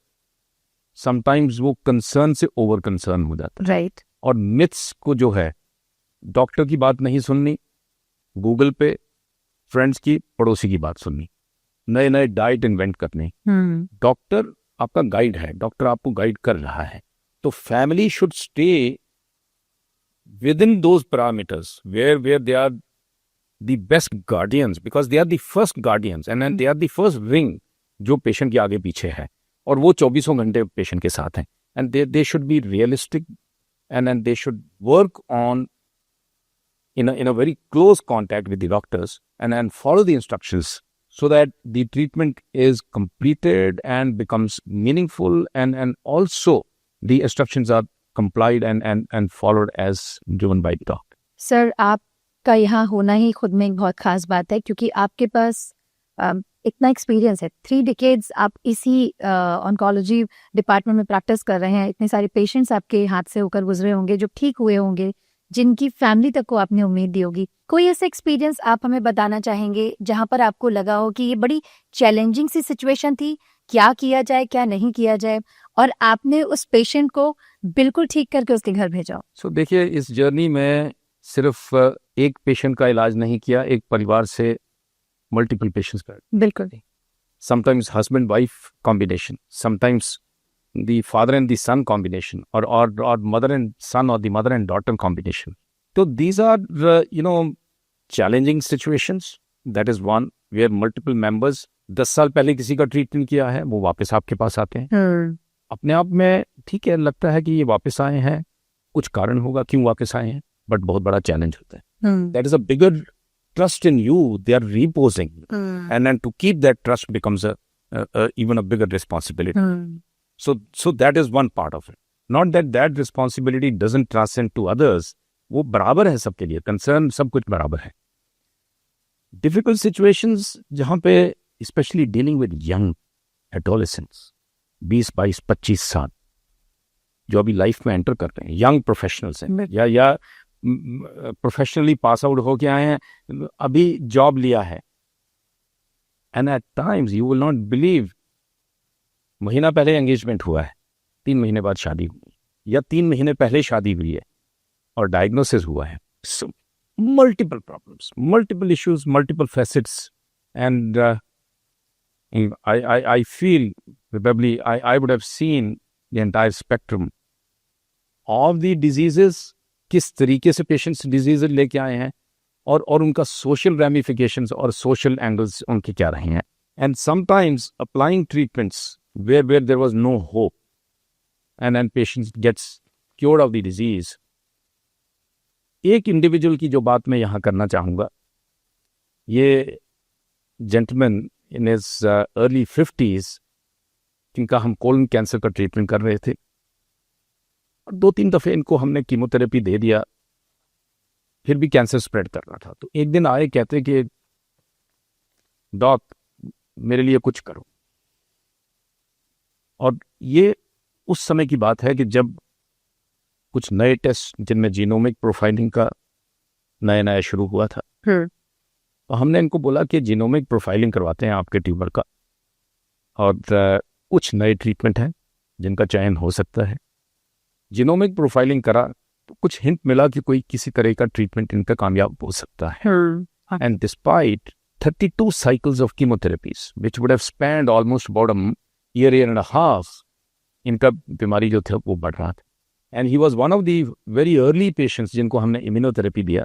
sometimes वो कंसर्न से ओवर कंसर्न हो जाता है. राइट. और मिथ्स को जो है, डॉक्टर की बात नहीं सुननी, गूगल पे फ्रेंड्स की, पड़ोसी की बात सुननी, नए नए डाइट इन्वेंट करने. डॉक्टर आपका गाइड है, डॉक्टर आपको गाइड कर रहा है. तो family should stay within those parameters where they are the best guardians, because they are the first guardians and they are the first wing जो patient के आगे पीछे है, और वो 24 घंटे पेशेंट के साथ हैं. And they should be realistic and they should work on in a very close contact with the doctors and follow the instructions so that the treatment is completed and becomes meaningful, and also the instructions are complied and followed as given by the doctor. Sir, आपका यहाँ होना ही खुद में एक बहुत खास बात है क्योंकि आपके पास इतना एक्सपीरियंस है. 3 decades आप इसी ऑन्कोलॉजी डिपार्टमेंट में प्रैक्टिस कर रहे हैं. इतने सारे पेशेंट्स आपके हाथ से होकर गुजरे होंगे जो ठीक हुए होंगे, जिनकी फैमिली तक को आपने उम्मीद दी होगी. कोई ऐसा एक्सपीरियंस आप हमें बताना चाहेंगे जहां पर आपको लगा हो कि ये बड़ी चैलेंजिंग सी सिचुएशन थी, क्या किया जाए क्या नहीं किया जाए, और आपने उस पेशेंट को बिल्कुल ठीक करके उसके घर भेजा? सो देखिए, इस जर्नी में सिर्फ एक पेशेंट का इलाज नहीं किया, एक परिवार से मल्टीपल पेशेंट्स का. बिल्कुल. Sometimes husband wife combination, sometimes the father and the son combination, or mother and son, or the mother and daughter combination. So these are challenging situations. That is one where multiple members 10 साल पहले किसी का treatment किया है, वो वापस आपके पास आते हैं. अपने आप में ठीक है, लगता है कि ये वापस आए हैं, कुछ कारण होगा क्यों वापस आए हैं, बट बहुत बड़ा चैलेंज होता है. That is a bigger trust in you they are reposing, and then to keep that trust becomes even a bigger responsibility. So that is one part of it. Not that responsibility doesn't transcend to others. वो बराबर है सबके लिए, concern सब कुछ बराबर है. Difficult situations जहाँ पे specially dealing with young adolescents, 20, 22, 25 साल जो अभी लाइफ में एंटर कर रहे हैं, यंग प्रोफेशनल्स हैं या प्रोफेशनली पास आउट हो के आए हैं, अभी जॉब लिया है, and at times you will not believe, महीना पहले एंगेजमेंट हुआ है, 3 महीने बाद शादी हुई, या 3 महीने पहले शादी हुई है और डायग्नोसिस हुआ है. So, multiple problems, multiple issues, multiple facets, and I feel probably I would have seen the entire spectrum of the diseases, किस तरीके से पेशेंट्स डिजीज लेके आए हैं, और उनका सोशल रेमिफिकेशंस और सोशल एंगल्स उनके क्या रहे हैं, and sometimes applying treatments where there was no hope, and then patient gets cured of the disease. एक इंडिविजुअल की जो बात मैं यहाँ करना चाहूँगा, ये gentleman in his early 50s जिनका हम कोलन कैंसर का ट्रीटमेंट कर रहे थे, और 2-3 दफ़े इनको हमने कीमोथेरेपी दे दिया, फिर भी कैंसर स्प्रेड कर रहा था. तो एक दिन आए, कहते कि डॉक मेरे लिए कुछ करो. और ये उस समय की बात है कि जब कुछ नए टेस्ट जिनमें जीनोमिक प्रोफाइलिंग का नया शुरू हुआ था, तो हमने इनको बोला कि जीनोमिक प्रोफाइलिंग करवाते हैं आपके ट्यूमर का, और कुछ नए ट्रीटमेंट हैं जिनका चयन हो सकता है. जीनोमिक प्रोफाइलिंग करा तो कुछ हिंट मिला कि कोई किसी तरह का ट्रीटमेंट इनका कामयाब हो सकता है. And despite 32 cycles of chemotherapies which would have spanned almost about a year and a half, इनका बीमारी जो था वो बढ़ रहा था. And he was one of the very early patients जिनको हमने इम्यूनोथेरेपी दिया.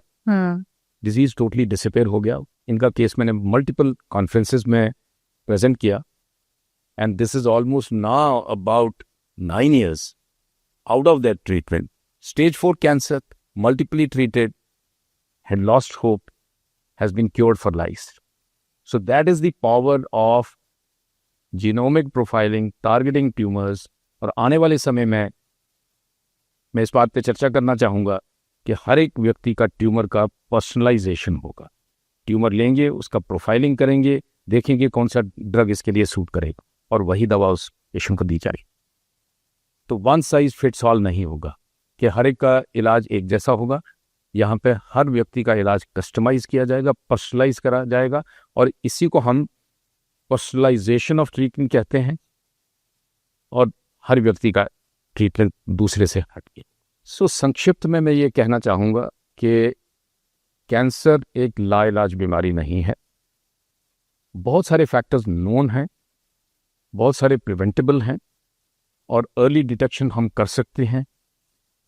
डिजीज़ टोटली डिसअपेयर हो गया। इनका केस मैंने मल्टीपल कॉन्फ्रेंसेस में प्रेजेंट किया, and this is almost now about 9 years out of that treatment. Stage 4 cancer, multiply treated, had lost hope, has been cured for life. So that is the power of genomic profiling, targeting tumors. और आने वाले समय में मैं इस बात पे चर्चा करना चाहूँगा कि हर एक व्यक्ति का ट्यूमर का पर्सनलाइजेशन होगा। ट्यूमर लेंगे, उसका प्रोफाइलिंग करेंगे, देखेंगे कौन सा ड्रग इसके लिए सूट करेगा और वही दवा उस पेशेंट को दी जाएगी। तो वन साइज फिट्स ऑल नहीं होगा कि हर एक का इलाज एक जैसा होगा। यहाँ पे हर व्यक्ति का इलाज कस्टमाइज किया जाएगा, पर्सनलाइज करा जाएगा, और इसी को हम पर्सनलाइजेशन ऑफ ट्रीटमेंट कहते हैं। और हर व्यक्ति का ट्रीटमेंट दूसरे से हटके। सो संक्षिप्त में मैं ये कहना चाहूँगा कि कैंसर एक लाइलाज बीमारी नहीं है। बहुत सारे फैक्टर्स नोन हैं, बहुत सारे प्रिवेंटेबल हैं, और अर्ली डिटेक्शन हम कर सकते हैं।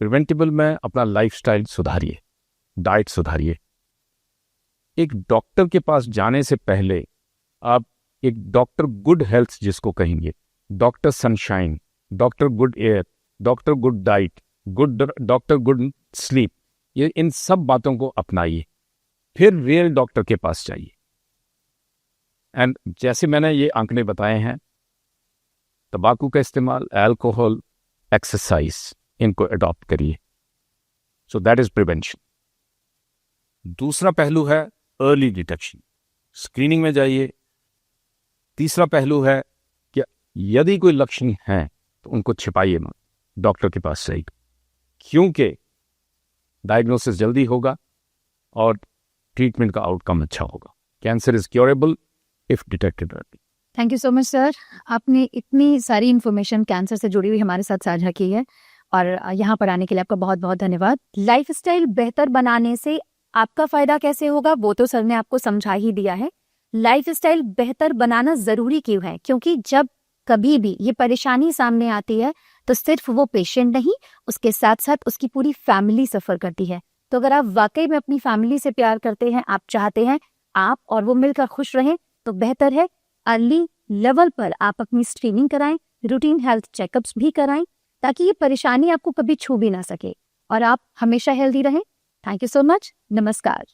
प्रिवेंटेबल में अपना लाइफस्टाइल सुधारिए, डाइट सुधारिए। एक डॉक्टर के पास जाने से पहले आप एक डॉक्टर गुड हेल्थ जिसको कहेंगे, doctor sunshine, doctor good air, doctor good diet, doctor good sleep, ये इन सब बातों को अपनाइए, फिर रियल डॉक्टर के पास जाइए। एंड जैसे मैंने ये आंकड़े बताए हैं, तंबाकू का इस्तेमाल, अल्कोहल, एक्सरसाइज, इनको अडॉप्ट करिए। So that is prevention. दूसरा पहलू है अर्ली डिटेक्शन, स्क्रीनिंग में जाइए। तीसरा पहलू है कि यदि कोई लक्षण है तो उनको छिपाइए मत, डॉक्टर के पास जाइए, क्योंकि डायग्नोसिस जल्दी होगा और ट्रीटमेंट का आउटकम अच्छा होगा। Cancer is curable if detected early. Thank you so much sir, आपने इतनी सारी इन्फॉर्मेशन कैंसर से जुड़ी हुई हमारे साथ साझा की है, और यहाँ पर आने के लिए आपका बहुत बहुत धन्यवाद। लाइफस्टाइल बेहतर बनाने से आपका फायदा कैसे होगा वो तो सर ने आपको समझा ही दिया है। लाइफस्टाइल बेहतर बनाना जरूरी क्यों है? क्योंकि जब कभी भी ये परेशानी सामने आती है तो सिर्फ वो पेशेंट नहीं, उसके साथ साथ उसकी पूरी फैमिली सफर करती है। तो अगर आप वाकई में अपनी फैमिली से प्यार करते हैं, आप चाहते हैं आप और वो मिलकर खुश रहें, तो बेहतर है अर्ली लेवल पर आप अपनी स्क्रीनिंग कराएं, रूटीन हेल्थ चेकअप्स भी कराएं, ताकि ये परेशानी आपको कभी छू भी ना सके और आप हमेशा हेल्दी रहें। Thank you so much. नमस्कार।